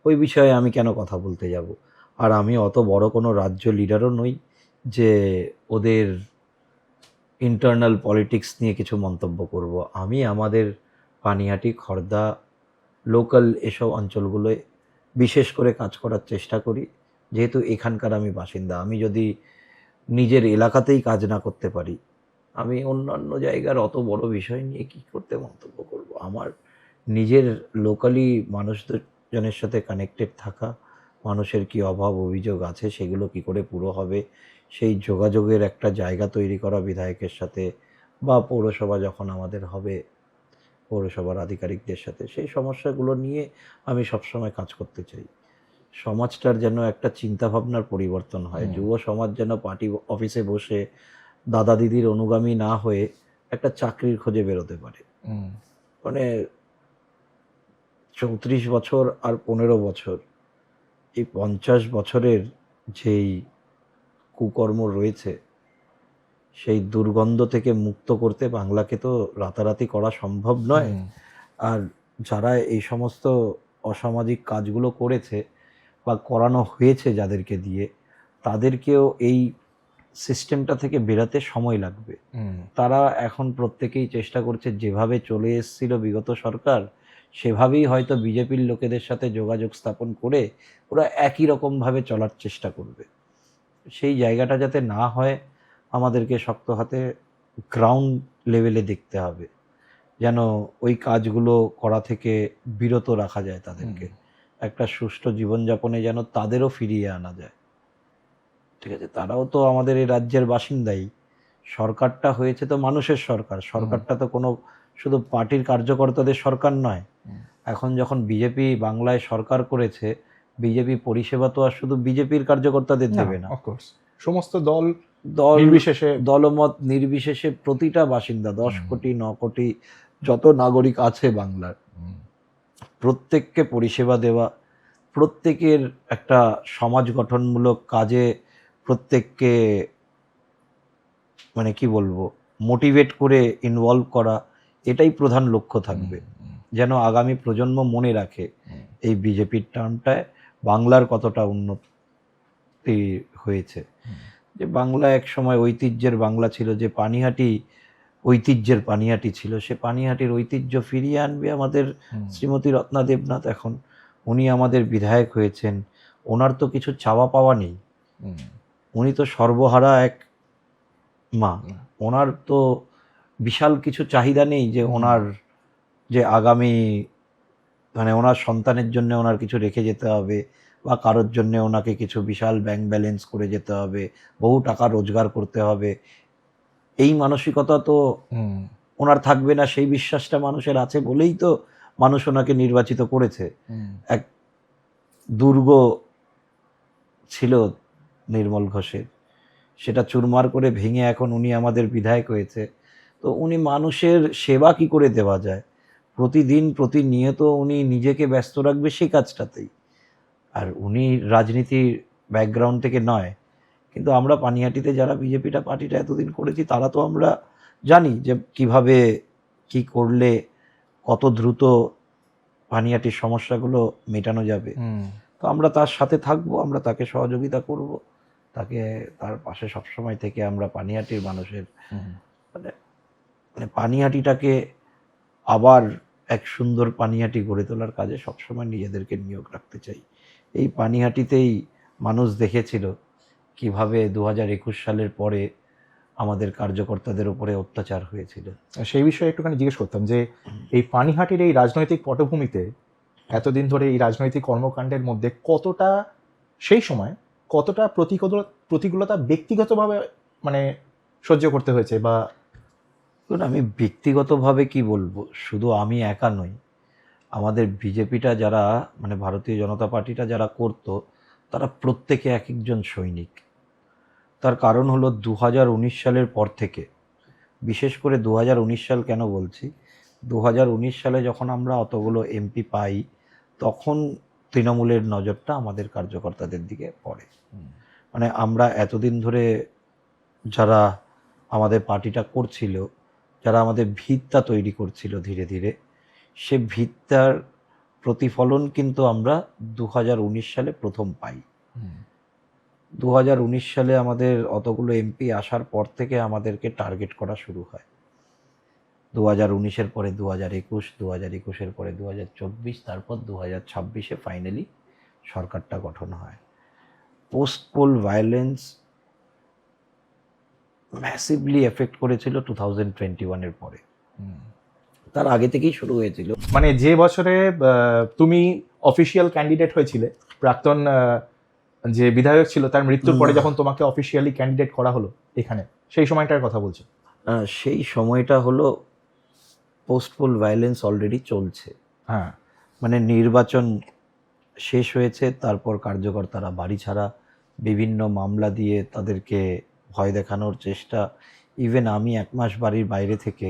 [SPEAKER 4] ওই বিষয়ে আমি কেন কথা বলতে যাব? আর আমি অত বড় কোনো রাজ্য লিডারও নই যে ওদের ইন্টারনাল পলিটিক্স নিয়ে কিছু মন্তব্য করব। আমি আমাদের পানিহাটি, খড়দা, লোকাল এসব অঞ্চলগুলোয় বিশেষ করে কাজ করার চেষ্টা করি, যেহেতু এখানকার আমি বাসিন্দা। আমি যদি নিজের এলাকাতেই কাজ না করতে পারি, আমি অন্যান্য জায়গার অত বড় বিষয় নিয়ে কী করতে মন্তব্য করব? আমার নিজের লোকালি মানুষজনের সাথে কানেক্টেড থাকা, মানুষের কি অভাব অভিযোগ আছে সেগুলো কি করে পুরো হবে, সেই যোগাযোগের একটা জায়গা তৈরি করা বিধায়কের সাথে, বা পৌরসভা যখন আমাদের হবে পৌরসভার আধিকারিকদের সাথে, সেই সমস্যাগুলো নিয়ে আমি সবসময় কাজ করতে চাই। সমাজটার যেন একটা চিন্তাভাবনার পরিবর্তন হয়, যুব সমাজ যেন পার্টি অফিসে বসে দাদা দিদির অনুগামী না হয়ে একটা চাকরির খোঁজে বেরোতে পারে। মানে 34 বছর আর 15 বছর, এই 50 বছরের যেই কুকর্ম রয়েছে, সেই দুর্গন্ধ থেকে মুক্ত করতে বাংলাকে তো রাতারাতি করা সম্ভব নয়। আর যারা এই সমস্ত অসামাজিক কাজগুলো করেছে বা করানো হয়েছে যাদেরকে দিয়ে, তাদেরকেও এই সিস্টেমটা থেকে বেরাতে সময় লাগবে। তারা এখন প্রত্যেকেই চেষ্টা করছে, যেভাবে চলে এসেছিল বিগত সরকার সেভাবেই হয়তো বিজেপির লোকেদের সাথে যোগাযোগ স্থাপন করে ওরা একই রকমভাবে চলার চেষ্টা করবে। সেই জায়গাটা যাতে না হয়, আমাদেরকে শক্ত হাতে গ্রাউন্ড লেভেলে দেখতে হবে, যেন ওই কাজগুলো করা থেকে বিরত রাখা যায় তাদেরকে। একটা সুষ্ঠু জীবনযাপনে যেন তাদেরও ফিরিয়ে আনা যায়। ঠিক আছে, তারাও তো আমাদের এই রাজ্যের বাসিন্দাই। সরকারটা হয়েছে তো মানুষের সরকার, সরকারটা তো কোনো শুধু পার্টির কার্যকর্তাদের সরকার নয়। এখন যখন বিজেপি বাংলায় সরকার করেছে, বিজেপি পরিষেবা তো আর শুধু বিজেপির কার্যকর্তাদের দেবে না,
[SPEAKER 1] অফকোর্স সমস্ত দল
[SPEAKER 4] দল
[SPEAKER 1] নির্বিশেষে,
[SPEAKER 4] দলমত নির্বিশেষে প্রতিটা বাসিন্দা 10 কোটি 9 কোটি যত নাগরিক আছে বাংলার, প্রত্যেককে পরিষেবা দেওয়া, প্রত্যেকের একটা সমাজ গঠনমূলক কাজে প্রত্যেককে মানে কি বলবো মোটিভেট করে ইনভলভ করা, এটাই প্রধান লক্ষ্য থাকবে। যেন আগামী প্রজন্ম মনে রাখে এই বিজেপির টার্মটায় বাংলার কতটা উন্নতি হয়েছে। যে বাংলা এক সময় ঐতিহ্যের বাংলা ছিল, যে পানিহাটি ঐতিহ্যের পানিহাটি ছিল, সে পানিহাটির ঐতিহ্য ফিরিয়ে আনবে আমাদের শ্রীমতী রত্না দেবনাথ। এখন উনি আমাদের বিধায়ক হয়েছেন, ওনার তো কিছু চাওয়া পাওয়া নেই, উনি তো সর্বহারা এক মা, ওনার তো বিশাল কিছু চাহিদা নেই যে ওনার যে আগামী মানে ওনার সন্তানের জন্য ওনার কিছু রেখে যেতে হবে, বা কারোর জন্য ওনাকে কিছু বিশাল ব্যাংক ব্যালেন্স করে যেতে হবে, বহু টাকা রোজগার করতে হবে, এই মানসিকতা তো ওনার থাকবে না। সেই বিশ্বাসটা মানুষের আছে বলেই তো মানুষ ওনাকে নির্বাচিত করেছে। এক দুর্গ ছিল নির্মল ঘোষের, সেটা চুরমার করে ভেঙে এখন উনি আমাদের বিধায়ক হয়েছে। তো উনি মানুষের সেবা কি করে দেওয়া যায়, প্রতিদিন প্রতিনিয়ত উনি নিজেকে ব্যস্ত রাখবে সেই কাজটাতেই। আর উনি রাজনীতির ব্যাকগ্রাউন্ড থেকে নয়, কিন্তু আমরা পানিহাটিতে যারা বিজেপিটা পার্টিটা এতদিন করেছি তারা তো আমরা জানি যে কিভাবে কি করলে কত দ্রুত পানিহাটির সমস্যাগুলো মেটানো যাবে। তো আমরা তার সাথে থাকবো, আমরা তাকে সহযোগিতা করব, তাকে তার পাশে সবসময় থেকে আমরা পানিহাটির মানুষের মানে পানিহাটিটাকে আবার এক সুন্দর পানিহাটি গড়ে তোলার কাজে সবসময় নিজেদেরকে নিয়োগ রাখতে চাই। এই পানিহাটিতেই মানুষ দেখেছিল কিভাবে 2021 সালের পরে আমাদের কার্যকর্তাদের উপরে অত্যাচার হয়েছিল।
[SPEAKER 1] সেই বিষয়ে একটুখানি জিজ্ঞেস করতাম যে এই পানিহাটির এই রাজনৈতিক পটভূমিতে এতদিন ধরে এই রাজনৈতিক কর্মকাণ্ডের মধ্যে কতটা সেই সময় কতটা প্রতিকূলতা ব্যক্তিগতভাবে মানে সহ্য করতে হয়েছে, বা
[SPEAKER 4] আমি ব্যক্তিগতভাবে কি বলবো, শুধু আমি একা নই, আমাদের বিজেপিটা যারা মানে ভারতীয় জনতা পার্টিটা যারা করতো তারা প্রত্যেকে এক একজন সৈনিক। তার কারণ হলো 2019 সালের পর থেকে, বিশেষ করে 2019 সাল কেন বলছি, 2019 সালে যখন আমরা অতগুলো এমপি পাই তখন তৃণমূলের নজরটা আমাদের কার্যকর্তাদের দিকে পড়ে। মানে আমরা এতদিন ধরে যারা আমাদের পার্টিটা করছিল, যারা আমাদের ভিতটা তৈরি করছিল ধীরে ধীরে, সে ভিতটার প্রতিফলন কিন্তু আমরা 2019 সালে প্রথম পাই। 2019 সালে আমাদের অতগুলো এমপি আসার পর থেকে আমাদেরকে টার্গেট করা শুরু হয়। 2019-এর পরে 2021, 2021-এর পরে 2024, তারপর 2026-এ ফাইনালি সরকারটা গঠন হয়। Post pole violence massively effect করেছিল 2021-এর পরে, তার আগে থেকেই শুরু হয়েছিল।
[SPEAKER 1] মানে যে বছরে তুমি অফিসিয়াল ক্যান্ডিডেট হয়েছিলে, প্রাক্তন যে বিধায়ক ছিল তার মৃত্যুর পরে যখন তোমাকে অফিসিয়ালি ক্যান্ডিডেট করা হলো এখানে, সেই সময়টার কথা বলছো?
[SPEAKER 4] সেই সময়টা হলো পোস্ট পোল ভায়োলেন্স অলরেডি চলছে।
[SPEAKER 1] হ্যাঁ,
[SPEAKER 4] মানে নির্বাচন শেষ হয়েছে, তারপর কার্যকর্তারা বাড়ি ছাড়া, বিভিন্ন মামলা দিয়ে তাদেরকে ভয় দেখানোর চেষ্টা। ইভেন আমি 1 মাস বাড়ির বাইরে থেকে,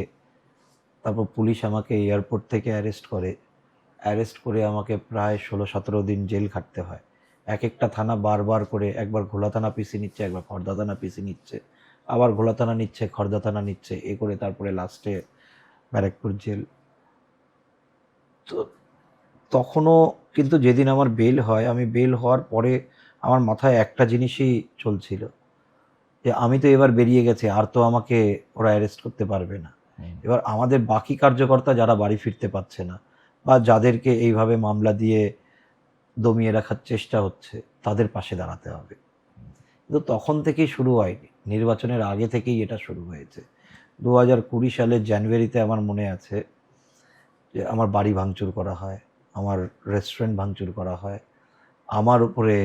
[SPEAKER 4] তারপর পুলিশ আমাকে এয়ারপোর্ট থেকে অ্যারেস্ট করে আমাকে প্রায় 16-17 দিন জেল খাটতে হয়। এক একটা থানা বারবার করে, একবার ঘোলা থানা পিসি নিচ্ছে, একবার খড়দা থানা পিসি নিচ্ছে, আবার ঘোলা থানা নিচ্ছে, খড়দা থানা নিচ্ছে, এ করে তারপরে লাস্টে ব্যারাকপুর জেল। তো তখনও কিন্তু যেদিন আমার বেল হয়, আমি বেল হওয়ার পরে আমার মাথায় একটা জিনিসই চলছিল, যে আমি তো এবার বেরিয়ে গেছি, আর তো আমাকে ওরা অ্যারেস্ট করতে পারবে না। এবার আমাদের বাকি কার্যকর্তা যারা বাড়ি ফিরতে পারছে না বা যাদেরকে এইভাবে মামলা দিয়ে দমিয়ে রাখার চেষ্টা হচ্ছে, তাদের পাশে দাঁড়াতে হবে। কিন্তু তখন থেকেই শুরু হয়নি, নির্বাচনের আগে থেকেই এটা শুরু হয়েছে। 2020 সালের জানুয়ারিতে আমার মনে আছে যে আমার বাড়ি ভাঙচুর করা হয়, আমার রেস্টুরেন্ট ভাঙচুর করা হয়, আমার উপরে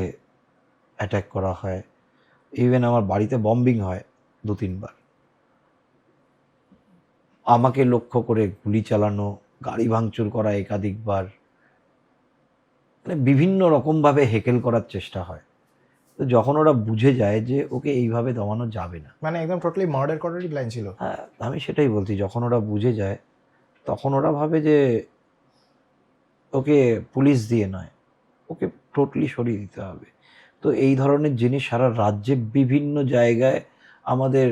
[SPEAKER 4] অ্যাটাক করা হয়, ইভেন আমার বাড়িতে বম্বিং হয় 2-3 বার। আমাকে লক্ষ্য করে গুলি চালানো, গাড়ি ভাঙচুর করা একাধিকবার, মানে বিভিন্ন রকমভাবে হেকেল করার চেষ্টা হয়। তো যখন ওরা বুঝে যায় যে ওকে এইভাবে দমানো যাবে না,
[SPEAKER 1] মানে একদম টোটালি মার্ডার করারই প্ল্যান ছিল।
[SPEAKER 4] হ্যাঁ আমি সেটাই বলছি, যখন ওরা বুঝে যায় তখন ওরা ভাবে যে ওকে পুলিশ দিয়ে নয়, ওকে টোটালি সরিয়ে দিতে হবে। তো এই ধরনের জিনিস সারা রাজ্যে বিভিন্ন জায়গায় আমাদের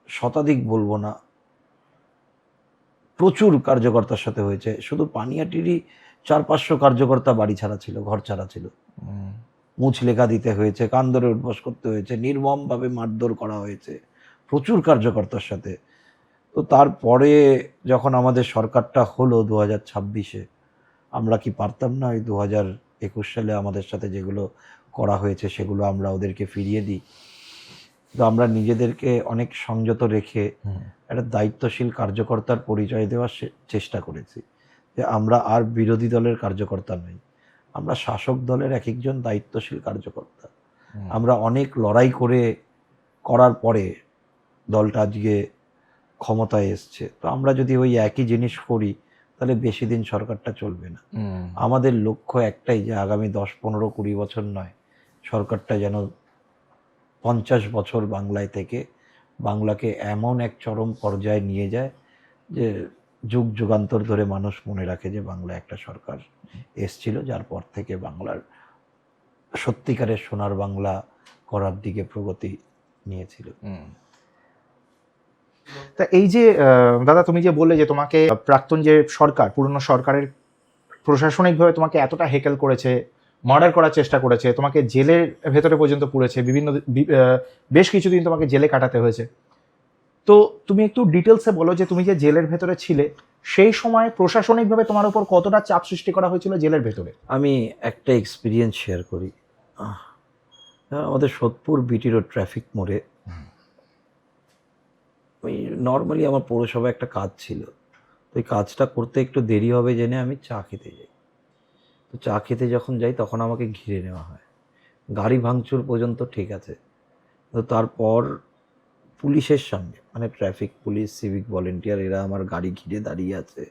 [SPEAKER 4] শতাধিক বলবো না, প্রচুর কার্যকর্তার সাথে হয়েছে। শুধু পানিয়াটিরই 400-500 কার্যকর্তা বাড়ি ছাড়া ছিল, ঘর ছাড়া ছিল। মুছ লেখা দিতে হয়েছে, কান ধরে উঠবস করতে হয়েছে, নির্মমভাবে মারধর করা হয়েছে প্রচুর কার্যকর্তার সাথে। তো তারপরে যখন আমাদের সরকারটা হলো 2026-এ, আমরা কি পারতাম না ওই 2021 সালে আমাদের সাথে যেগুলো করা হয়েছে সেগুলো আমরা ওদেরকে ফিরিয়ে দিই? তো আমরা নিজেদেরকে অনেক সংযত রেখে একটা দায়িত্বশীল কার্যকর্তার পরিচয় দেওয়ার চেষ্টা করেছি, যে আমরা আর বিরোধী দলের কার্যকর্তা নই, আমরা শাসক দলের এক একজন দায়িত্বশীল কার্যকর্তা। আমরা অনেক লড়াই করার পরে দলটা আজকে ক্ষমতায় এসছে। তো আমরা যদি ওই একই জিনিস করি তাহলে বেশি দিন সরকারটা চলবে না। আমাদের লক্ষ্য একটাই, যে আগামী 10-15-20 বছর নয়, সরকারটা যেন 50 বছর বাংলায় থেকে বাংলাকে এমন এক চরম পর্যায়ে নিয়ে যায় যে যুগ যুগান্তর ধরে মানুষ মনে রাখে যে বাংলা একটা সরকার এসছিল, যার পর থেকে বাংলার সত্যিকারের সোনার বাংলা করার দিকে প্রগতি নিয়েছিল।
[SPEAKER 1] তা এই যে দাদা তুমি যে বললে যে তোমাকে প্রাক্তন যে সরকার, পুরনো সরকারের প্রশাসনিকভাবে তোমাকে এতটা হেকেল করেছে, মার্ডার করার চেষ্টা করেছে, তোমাকে জেলের ভেতরে পর্যন্ত পুরেছে, বেশ কিছুদিন তোমাকে জেলে কাটাতে হয়েছে। তো তুমি একটু ডিটেলসে বলো যে তুমি যে জেলের ভেতরে ছিলে সেই সময় প্রশাসনিকভাবে তোমার উপর কতটা চাপ সৃষ্টি করা হয়েছিল জেলের ভেতরে?
[SPEAKER 4] আমি একটা এক্সপিরিয়েন্স শেয়ার করি। আমাদের সোদপুর বিটি রোড ট্রাফিক মোড়ে ওই নর্মালি আমার পৌরসভায় একটা কাজ ছিল, তো ওই কাজটা করতে একটু দেরি হবে জেনে আমি চা খেতে যাই। তো চা খেতে যখন যাই তখন আমাকে ঘিরে নেওয়া হয়, গাড়ি ভাঙচুর পর্যন্ত ঠিক আছে। তো তারপর পুলিশের সামনে, মানে ট্রাফিক পুলিশ, সিভিক ভলেন্টিয়ার, এরা আমার গাড়ি ঘিরে দাঁড়িয়ে আছে,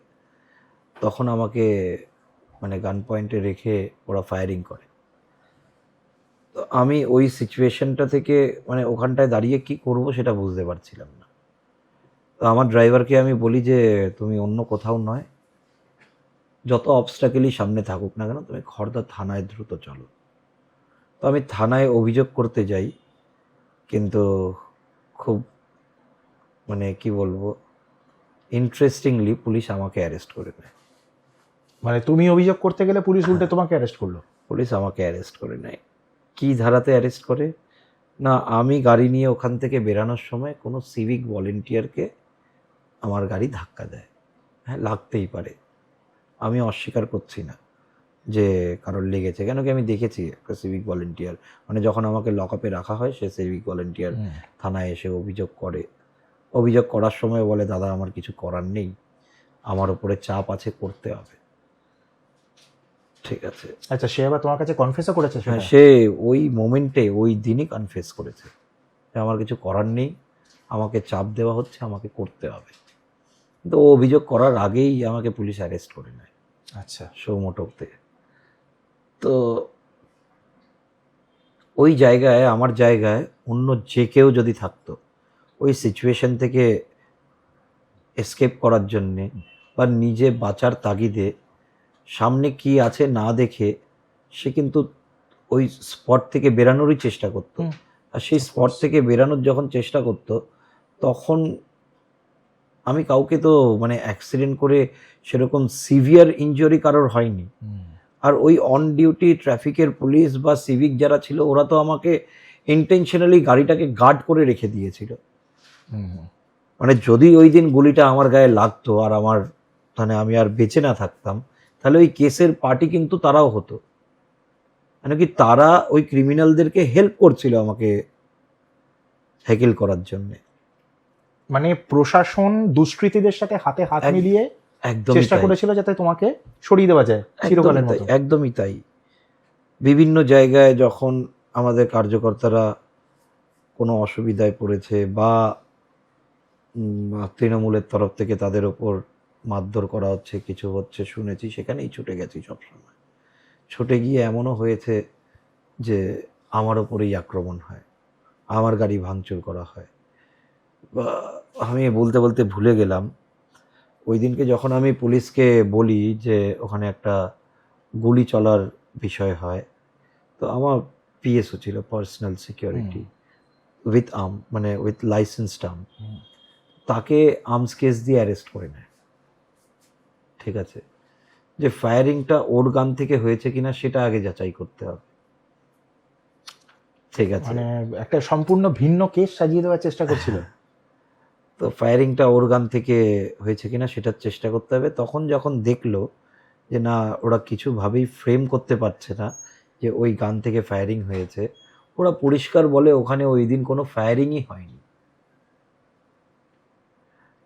[SPEAKER 4] তখন আমাকে মানে গান পয়েন্টে রেখে ওরা ফায়ারিং করে। তো আমি ওই সিচুয়েশনটা থেকে মানে ওখানটায় দাঁড়িয়ে কি করব সেটা বুঝতে পারছিলাম না। তো আমার ড্রাইভারকে আমি বলি যে তুমি অন্য কোথাও নয়, যত অবস্ট্যাকেলই সামনে থাকুক না কেন তুমি খড়দা থানায় দ্রুত চলো। তো আমি থানায় অভিযোগ করতে যাই, কিন্তু খুব মানে কি বলবো, ইন্টারেস্টিংলি পুলিশ আমাকে অ্যারেস্ট করে নেয়।
[SPEAKER 1] মানে তুমি অভিযোগ করতে গেলে পুলিশ উল্টে তোমাকে অ্যারেস্ট করলো?
[SPEAKER 4] পুলিশ আমাকে অ্যারেস্ট করে নেয়। কী ধারাতে অ্যারেস্ট করে না, আমি গাড়ি নিয়ে ওখান থেকে বেরানোর সময় কোনো সিভিক ভলেন্টিয়ারকে আমার গাড়ি ধাক্কা দেয়। হ্যাঁ, লাগতেই পারে, আমি অস্বীকার করছি না যে কারোর লেগেছে, কেন কি আমি দেখেছি একটা সিভিক ভলেন্টিয়ার, মানে যখন আমাকে লকআপে রাখা হয় সে সিভিক ভলেন্টিয়ার থানায় এসে অভিযোগ করে। অভিযোগ করার সময় বলে দাদা আমার কিছু করার নেই, আমার উপরে চাপ আছে, করতে হবে। ঠিক আছে,
[SPEAKER 1] আচ্ছা, সে আবার তোমার কাছে কনফেসও করেছে?
[SPEAKER 4] হ্যাঁ, সে ওই মোমেন্টে ওই দিনই কনফেস করেছে যে আমার কিছু করার নেই, আমাকে চাপ দেওয়া হচ্ছে, আমাকে করতে হবে। কিন্তু ও অভিযোগ করার আগেই আমাকে পুলিশ অ্যারেস্ট করে নেয়।
[SPEAKER 1] আচ্ছা,
[SPEAKER 4] সৌমোটকতে। তো ওই জায়গায়, আমার জায়গায় অন্য যে কেউ যদি থাকতো, ওই সিচুয়েশন থেকে এসকেপ করার জন্যে বা নিজে বাঁচার তাগিদে সামনে কি আছে না দেখে সে কিন্তু ওই স্পট থেকে বেরানোরই চেষ্টা করতো, আর সেই স্পট থেকে বেরানোর যখন চেষ্টা করতো, তখন আমি কাউকে তো মানে অ্যাক্সিডেন্ট করে সেরকম সিভিয়ার ইনজুরি কারোর হয়নি। আর ওই অন ডিউটি ট্রাফিকের পুলিশ বা সিভিক যারা ছিল, ওরা তো আমাকে ইন্টেনশনালি গাড়িটাকে গার্ড করে রেখে দিয়েছিল। মানে যদি ওই দিন গুলিটা আমার গায়ে লাগতো আর আমার মানে আমি আর বেঁচে না থাকতাম, তাহলে ওই কেসের পার্টি কিন্তু তারাও হতো। মানে কি তারা ওই ক্রিমিনালদেরকে হেল্প করছিল আমাকে হ্যাকেল করার জন্যে।
[SPEAKER 1] মানে প্রশাসন দুষ্কৃতীদের সাথে হাতে হাত
[SPEAKER 4] এক-
[SPEAKER 1] মিলিয়ে
[SPEAKER 4] একদমই
[SPEAKER 1] চেষ্টা
[SPEAKER 4] তাই।
[SPEAKER 1] করেছিল যাতে তোমাকে সরিয়ে দেওয়া যায় চিরকালের মতো।
[SPEAKER 4] একদমই তাই। বিভিন্ন জায়গায় যখন আমাদের কার্যকর্তারা কোনো অসুবিধায় পড়েছে বা তৃণমূলের তরফ থেকে তাদের ওপর মারধর করা হচ্ছে, কিছু হচ্ছে শুনেছি, সেখানেই ছুটে গেছি সবসময়। ছুটে গিয়ে এমনও হয়েছে যে আমার ওপরেই আক্রমণ হয়, আমার গাড়ি ভাঙচুর করা হয়। বা আমি বলতে বলতে ভুলে গেলাম, ওই দিনকে যখন আমি পুলিশকে বলি যে ওখানে একটা গুলি চলার বিষয় হয়, তো আমার পিএসও ছিল, পার্সোনাল সিকিউরিটি, উইথ আর্ম, মানে উইথ লাইসেন্সড আর্ম, তাকে আর্মস কেস দিয়ে অ্যারেস্ট করে নেয়। ঠিক আছে, যে ফায়ারিংটা ওর গান থেকে হয়েছে কিনা সেটা আগে যাচাই করতে হবে। ঠিক আছে,
[SPEAKER 1] মানে একটা সম্পূর্ণ ভিন্ন কেস সাজিয়ে দেওয়ার চেষ্টা করছিল।
[SPEAKER 4] তো ফায়ারিংটা ওর গান থেকে হয়েছে কিনা সেটার চেষ্টা করতে হবে। তখন যখন দেখলো যে না, ওরা কিছুভাবেই ফ্রেম করতে পারছে না যে ওই গান থেকে ফায়ারিং হয়েছে, ওরা পরিষ্কার বলে ওখানে ওই দিন কোনো ফায়ারিংই হয়নি।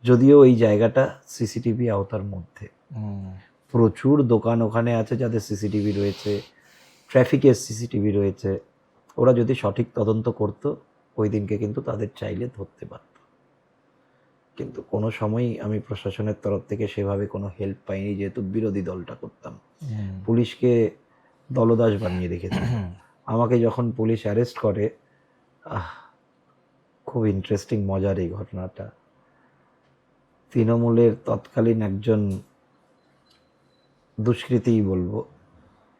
[SPEAKER 4] যদিও ওই জায়গাটা সিসিটিভি আওতার মধ্যে, প্রচুর দোকান ওখানে আছে যাদের সিসিটিভি রয়েছে, ট্রাফিকের সিসিটিভি রয়েছে। ওরা যদি সঠিক তদন্ত করতো, ওই দিনকে কিন্তু তাদের চাইলে ধরতে পারত। কিন্তু কোনো সময়ই আমি প্রশাসনের তরফ থেকে সেভাবে কোনো হেল্প পাইনি, যেহেতু বিরোধী দলটা করতাম। পুলিশকে দলদাস বানিয়ে রেখেছে। আমাকে যখন পুলিশ অ্যারেস্ট করে, খুব ইন্টারেস্টিং, মজার এই ঘটনাটা। তৃণমূলের তৎকালীন একজন দুষ্কৃতীই বলবো,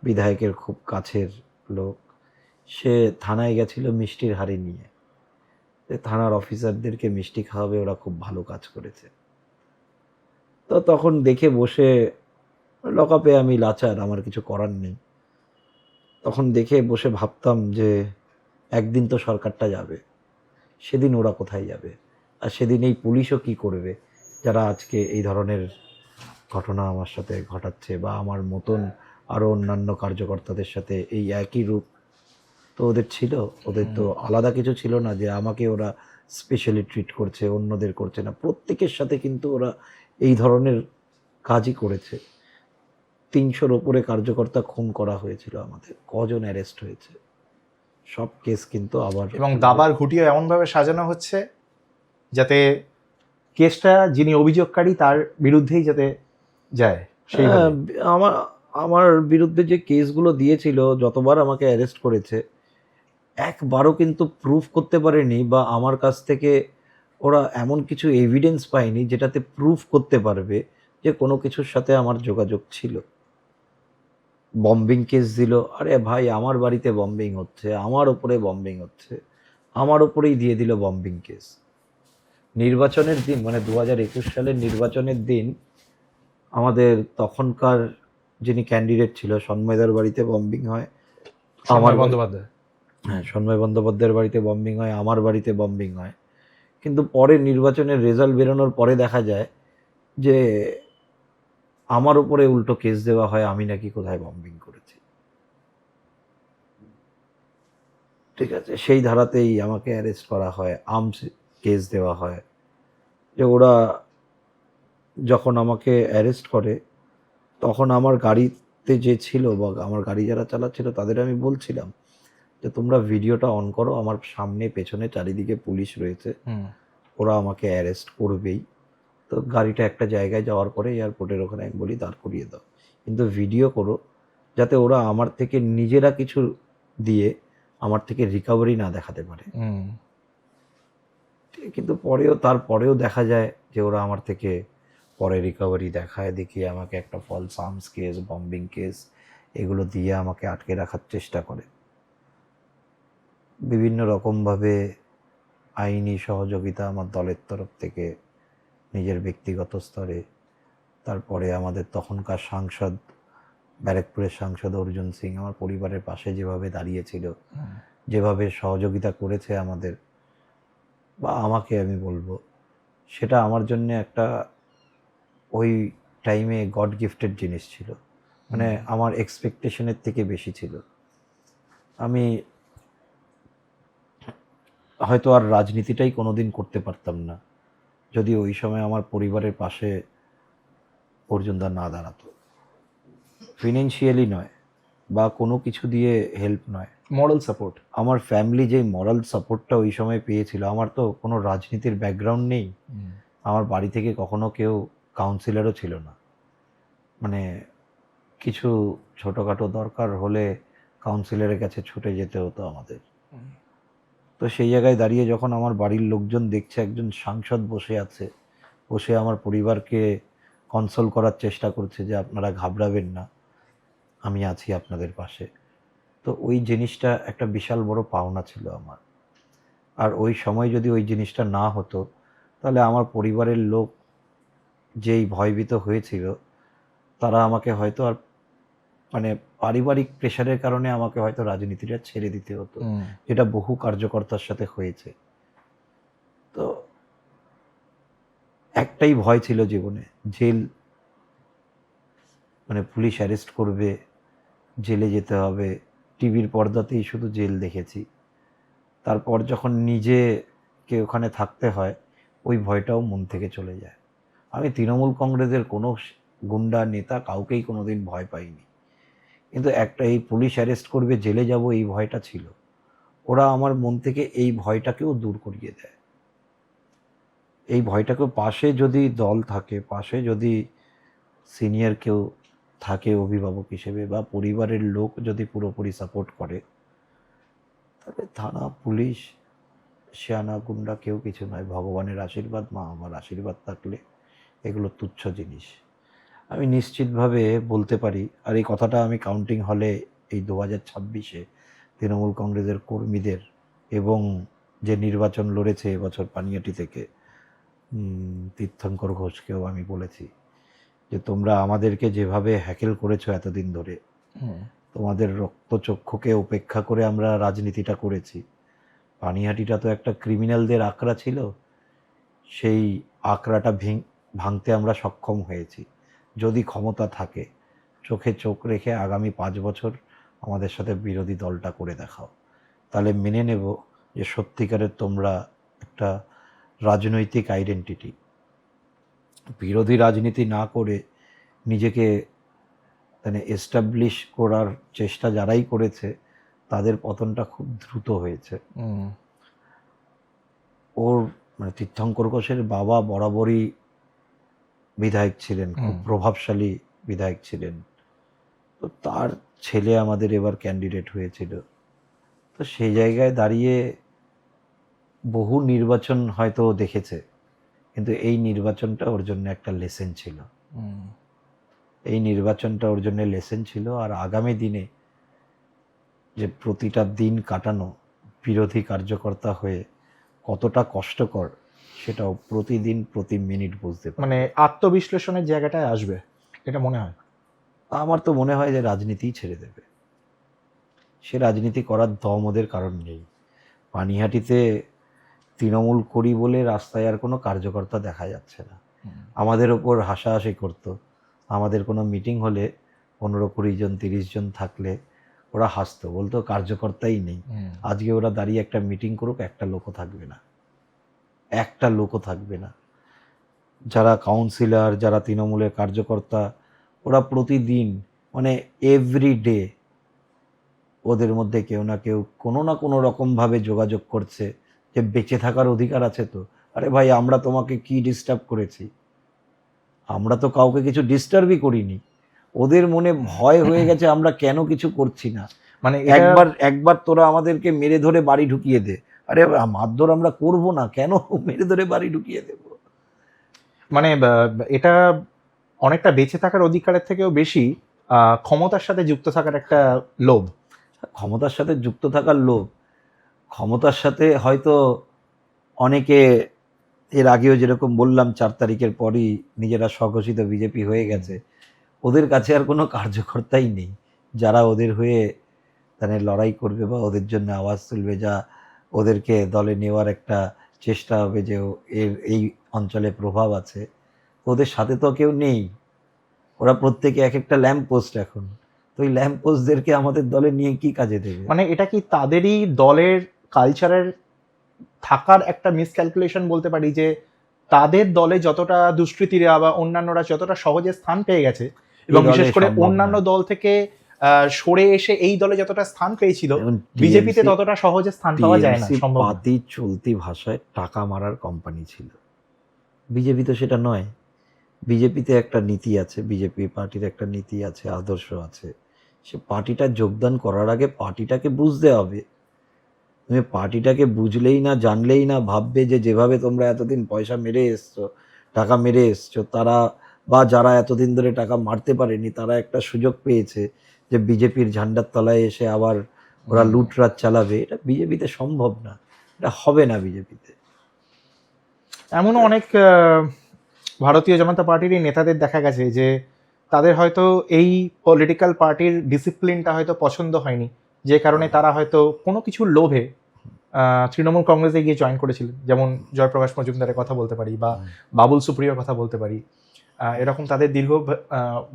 [SPEAKER 4] বিধায়কের খুব কাছের লোক, সে থানায় গেছিল মিষ্টির হাড়ি নিয়ে। থানার অফিসারদেরকে মিষ্টি খাওয়াবে, ওরা খুব ভালো কাজ করেছে। তো তখন দেখে বসে, লকআপে আমি লাচার, আমার কিছু করার নেই, তখন দেখে বসে ভাবতাম যে একদিন তো সরকারটা যাবে, সেদিন ওরা কোথায় যাবে, আর সেদিন এই পুলিশও কি করবে যারা আজকে এই ধরনের ঘটনা আমার সাথে ঘটাচ্ছে, বা আমার মতন আরও অন্যান্য কার্যকর্তাদের সাথে এই একই রূপ তো ওদের ছিল। ওদের তো আলাদা কিছু ছিল না যে আমাকে ওরা স্পেশালি ট্রিট করছে, অন্যদের করছে না। প্রত্যেকের সাথে কিন্তু ওরা এই ধরনের কাজই করেছে। 300-র ওপরে কার্যকর্তা খুন করা হয়েছিল আমাদের, কজন অ্যারেস্ট হয়েছে, সব কেস কিন্তু আবার,
[SPEAKER 1] এবং দাবার ঘুটিয়ে এমনভাবে সাজানো হচ্ছে যাতে কেসটা যিনি অভিযোগকারী তার বিরুদ্ধেই যাতে যায় সেই
[SPEAKER 4] আমার আমার বিরুদ্ধে যে কেসগুলো দিয়েছিল, যতবার আমাকে অ্যারেস্ট করেছে, একবারও কিন্তু প্রুফ করতে পারেনি, বা আমার কাছ থেকে ওরা এমন কিছু এভিডেন্স পায়নি যেটাতে প্রুফ করতে পারবে যে কোনো কিছুর সাথে আমার যোগাযোগ ছিল। বম্বিং কেস দিল, আরে ভাই আমার বাড়িতে বম্বিং হচ্ছে, আমার ওপরে বম্বিং হচ্ছে, আমার ওপরেই দিয়ে দিল বম্বিং কেস। নির্বাচনের দিন, মানে 2021 সালের নির্বাচনের দিন, আমাদের তখনকার যিনি ক্যান্ডিডেট ছিল সন্ময়দার বাড়িতে বম্বিং হয়, আমার
[SPEAKER 1] বন্দ্যোপাধ্যায়।
[SPEAKER 4] হ্যাঁ, সন্ময় বন্দ্যোপাধ্যায়ের বাড়িতে বম্বিং হয়, আমার বাড়িতে বম্বিং হয়। কিন্তু পরে নির্বাচনের রেজাল্ট বেরোনোর পরে দেখা যায় যে আমার উপরে উল্টো কেস দেওয়া হয়, আমি নাকি কোথায় বম্বিং করেছি। ঠিক আছে, সেই ধারাতেই আমাকে অ্যারেস্ট করা হয়, আর্মস কেস দেওয়া হয়। যে ওরা যখন আমাকে অ্যারেস্ট করে, তখন আমার গাড়িতে যে ছিল বা আমার গাড়ি যারা চালাচ্ছিল তাদের আমি বলছিলাম যে তোমরা ভিডিওটা অন করো, আমার সামনে পেছনে চারিদিকে পুলিশ রয়েছে, ওরা আমাকে অ্যারেস্ট করবেই। তো গাড়িটা একটা জায়গায় যাওয়ার পরে এয়ারপোর্টের ওখানে আমি বলি দাঁড় করিয়ে দাও, কিন্তু ভিডিও করো যাতে ওরা আমার থেকে নিজেরা কিছু দিয়ে আমার থেকে রিকভারি না দেখাতে পারে। কিন্তু তারপরেও দেখা যায় যে ওরা আমার থেকে পরে রিকভারি দেখায়, দেখিয়ে আমাকে একটা false arms case, bombing case, এগুলো দিয়ে আমাকে আটকে রাখার চেষ্টা করে। বিভিন্ন রকমভাবে আইনি সহযোগিতা আমার দলের তরফ থেকে, নিজের ব্যক্তিগত স্তরে, তারপরে আমাদের তখনকার সাংসদ, ব্যারাকপুরের সাংসদ অর্জুন সিং আমার পরিবারের পাশে যেভাবে দাঁড়িয়েছিল, যেভাবে সহযোগিতা করেছে আমাদের বা আমাকে, আমি বলবো সেটা আমার জন্য একটা ওই টাইমে গড গিফটেড জিনিস ছিল। মানে আমার এক্সপেকটেশনের থেকে বেশি ছিল। আমি হয়তো আর রাজনীতিটাই কোনোদিন করতে পারতাম না যদি ওই সময় আমার পরিবারের পাশে অর্জুনদা না দাঁড়াতো। ফিনান্সিয়ালি নয় বা কোনো কিছু দিয়ে হেল্প নয়,
[SPEAKER 1] মরাল সাপোর্ট।
[SPEAKER 4] আমার ফ্যামিলি যে মরাল সাপোর্টটা ওই সময় পেয়েছিল। আমার তো কোনো রাজনীতির ব্যাকগ্রাউন্ড নেই, আমার বাড়ি থেকে কখনো কেউ কাউন্সিলরও ছিল না। মানে কিছু ছোটোখাটো দরকার হলে কাউন্সিলরের কাছে ছুটে যেতে হতো আমাদের। তো সেই জায়গায় দাঁড়িয়ে যখন আমার বাড়ির লোকজন দেখছে একজন সাংসদ বসে আছে, বসে আমার পরিবারকে কনসোল করার চেষ্টা করছে যে আপনারা ঘাবড়াবেন না, আমি আছি আপনাদের পাশে, তো ওই জিনিসটা একটা বিশাল বড় পাওনা ছিল আমার। আর ওই সময় যদি ওই জিনিসটা না হতো তাহলে আমার পরিবারের লোক যেই ভয়ভীত হয়েছিল তারা আমাকে হয়তো আর, মানে পারিবারিক প্রেশারের কারণে আমাকে হয়তো রাজনীতিটা ছেড়ে দিতে হতো, যেটা বহু কার্যকর্তার সাথে হয়েছে। তো একটাই ভয় ছিল জীবনে, জেল, মানে পুলিশ অ্যারেস্ট করবে, জেলে যেতে হবে। টিভির পর্দাতেই শুধু জেল দেখেছি। তারপর যখন নিজেকে ওখানে থাকতে হয় ওই ভয়টাও মন থেকে চলে যায়। আমি তৃণমূল কংগ্রেসের কোনো গুন্ডা নেতা কাউকেই কোনোদিন ভয় পাইনি, কিন্তু একটা এই পুলিশ অ্যারেস্ট করবে, জেলে যাব, এই ভয়টা ছিল। ওরা আমার মন থেকে এই ভয়টাকেও দূর করিয়ে দেয়। এই ভয়টাকেও, পাশে যদি দল থাকে, পাশে যদি সিনিয়র কেউ থাকে অভিভাবক হিসেবে বা পরিবারের লোক যদি পুরোপুরি সাপোর্ট করে, তাহলে থানা, পুলিশ, শিয়ানা, গুন্ডা কেউ কিছু নয়। ভগবানের আশীর্বাদ, মা আমার আশীর্বাদ থাকলে এগুলো তুচ্ছ জিনিস। আমি নিশ্চিতভাবে বলতে পারি, আর এই কথাটা আমি কাউন্টিং হলে এই 2026-এ তৃণমূল কংগ্রেসের কর্মীদের এবং যে নির্বাচন লড়েছে এবছর পানিহাটি থেকে তীর্থঙ্কর ঘোষকেও আমি বলেছি যে তোমরা আমাদেরকে যেভাবে হ্যাকেল করেছো এতদিন ধরে, তোমাদের রক্তচক্ষুকে উপেক্ষা করে আমরা রাজনীতিটা করেছি। পানিহাটিটা তো একটা ক্রিমিনালদের আঁকড়া ছিল, সেই আঁকড়াটা ভাঙতে আমরা সক্ষম হয়েছি। যদি ক্ষমতা থাকে চোখে চোখ রেখে আগামী 5 বছর আমাদের সাথে বিরোধী দলটা করে দেখাও, তাহলে মেনে নেব যে সত্যিকারের তোমরা একটা রাজনৈতিক আইডেন্টিটি। বিরোধী রাজনীতি না করে নিজেকে মানে এস্টাবলিশ করার চেষ্টা যারাই করেছে তাদের পতনটা খুব দ্রুত হয়েছে। ওর মানে তীর্থঙ্কর ঘোষের বাবা বরাবরই বিধায়ক ছিলেন, খুব প্রভাবশালী বিধায়ক ছিলেন। তো তার ছেলে আমাদের এবার ক্যান্ডিডেট হয়েছিল। তো সেই জায়গায় দাঁড়িয়ে বহু নির্বাচন হয়তো দেখেছে, কিন্তু এই নির্বাচনটা ওর জন্য একটা লেসেন ছিল। এই নির্বাচনটা ওর জন্য লেসেন ছিল। আর আগামী দিনে যে প্রতিটা দিন কাটানো বিরোধী কার্যকর্তা হয়ে কতটা কষ্টকর সেটাও প্রতিদিন প্রতি মিনিট বুঝতে পারে।
[SPEAKER 1] মানে আত্মবিশ্লেষণের জায়গাটায় আসবে এটা মনে হয়।
[SPEAKER 4] আমার তো মনে হয় যে রাজনীতিই ছেড়ে দেবে। সে রাজনীতি করার দম ওদের কারণ নেই। পানিহাটিতে তৃণমূল করি বলে রাস্তায় আর কোনো কার্যকর্তা দেখা যাচ্ছে না। আমাদের ওপর হাসাহাসি করতো। আমাদের কোনো মিটিং হলে 15-20 জন 30 জন থাকলে ওরা হাসতো, বলতো কার্যকর্তাই নেই। আজকে ওরা দাঁড়িয়ে একটা মিটিং করুক, একটা লোকও থাকবে না, একটা লোকও থাকবে না। যারা কাউন্সিলর, যারা তৃণমূলের কার্যকর্তা, ওরা প্রতিদিন মানে এভরিডে ওদের মধ্যে কেউ না কেউ কোনো না কোনো রকমভাবে যোগাযোগ করছে যে বেঁচে থাকার অধিকার আছে তো। আরে ভাই, আমরা তোমাকে কি ডিস্টার্ব করেছি? আমরা তো কাউকে কিছু ডিস্টার্বই করিনি। ওদের মনে ভয় হয়ে গেছে আমরা কেন কিছু করছি না।
[SPEAKER 1] মানে
[SPEAKER 4] একবার তোরা আমাদেরকে মেরে ধরে বাড়ি ঢুকিয়ে দে। আরে মারধর আমরা করব না, কেন মেরে ধরে বাড়ি ঢুকিয়ে দেব?
[SPEAKER 1] মানে এটা অনেকটা বেঁচে থাকার অধিকারের থেকেও বেশি ক্ষমতার সাথে যুক্ত থাকার একটা লোভ।
[SPEAKER 4] ক্ষমতার সাথে যুক্ত থাকার লোভ। ক্ষমতার সাথে হয়তো অনেকে এর আগেও যেরকম বললাম 4 তারিখের পরই নিজেরা স্বঘোষিত বিজেপি হয়ে গেছে, ওদের কাছে আর কোনো কার্যকর্তাই নেই যারা ওদের হয়ে মানে লড়াই করবে বা ওদের জন্য আওয়াজ তুলবে, যা ওদেরকে দলে নেওয়ার একটা চেষ্টা হবে যে এর এই অঞ্চলে প্রভাব আছে। ওদের সাথে তো কেউ নেই, ওরা প্রত্যেকে এক একটা ল্যাম্প পোস্ট এখন। তো ওই ল্যাম্প পোস্টদেরকে আমাদের দলে নিয়ে কি কাজে দেবে?
[SPEAKER 1] মানে এটা কি তাদেরই দলের কালচারের থাকার একটা মিসক্যালকুলেশন বলতে পারি, যে তাদের দলে যতটা দুষ্কৃতীরা বা অন্যান্যরা যতটা সহজে স্থান পেয়ে গেছে এবং
[SPEAKER 4] এই দলে
[SPEAKER 1] বিশেষ করে
[SPEAKER 4] সম্ভব
[SPEAKER 1] অন্যান্য
[SPEAKER 4] নয়।
[SPEAKER 1] দল থেকে সরে এসে এই দলে যতটা স্থান পেয়েছিল,
[SPEAKER 4] এখন
[SPEAKER 1] বিজেপিতে
[SPEAKER 4] TMC
[SPEAKER 1] ততটা সহজে স্থান পাওয়া যায় না,
[SPEAKER 4] TMC
[SPEAKER 1] সম্ভব না।
[SPEAKER 4] পাতি চলতি ভাষায় টাকা মারার কোম্পানি ছিল। বিজেপি তো সেটা নয়। বিজেপিতে একটা নীতি আছে, বিজেপি পার্টির একটা নীতি আছে, আদর্শ আছে। সে পার্টিটা যোগদান করার আগে পার্টিটাকে বুঝতে হবে। তুমি পার্টিটাকে বুঝলেই না, জানলেই না, ভাববে যে যেভাবে তোমরা এতদিন পয়সা মেরে এসছো, টাকা মেরে এসছো, তারা বা যারা এতদিন ধরে টাকা মারতে পারেনি তারা একটা সুযোগ পেয়েছে যে বিজেপির ঝান্ডার তলায় এসে আবার ওরা লুটরাজ চালাবে। এটা বিজেপিতে সম্ভব না, এটা হবে না বিজেপিতে।
[SPEAKER 1] এমনও অনেক ভারতীয় জনতা পার্টিরই নেতাদের দেখা গেছে যে তাদের হয়তো এই পলিটিক্যাল পার্টির ডিসিপ্লিনটা হয়তো পছন্দ হয়নি, যে কারণে তারা হয়তো কোনো কিছুর লোভে তৃণমূল কংগ্রেসে গিয়ে জয়েন করেছিলেন। যেমন জয়প্রকাশ মজুমদারের কথা বলতে পারি বা বাবুল সুপ্রিয়র কথা বলতে পারি। এরকম তাদের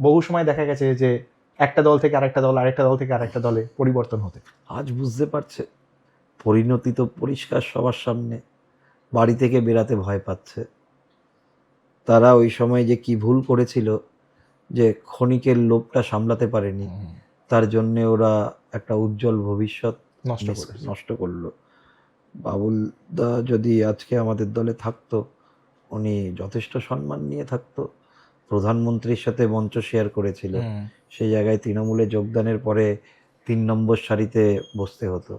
[SPEAKER 1] বহু সময় দেখা গেছে যে একটা দল থেকে আরেকটা দল, আরেকটা দল থেকে আরেকটা দলে পরিবর্তন হতে।
[SPEAKER 4] আজ বুঝতে পারছে পরিণতি তো পরিষ্কার সবার সামনে, বাড়ি থেকে বেরাতে ভয় পাচ্ছে। তারা ওই সময় যে কি ভুল করেছিল, যে ক্ষণিকের লোভটা সামলাতে পারেনি, তার জন্যে ওরা একটা উজ্জ্বল ভবিষ্যৎ নষ্ট করলো। বাবুল দা যদি আজকে আমাদের দলে থাকতো, উনি যথেষ্ট সম্মান নিয়ে থাকতো। প্রধানমন্ত্রীর সাথে মঞ্চ শেয়ার করেছিল, সেই জায়গায় তৃণমূলে যোগদানের পরে 3 নম্বর সারিতে বসতে হতো।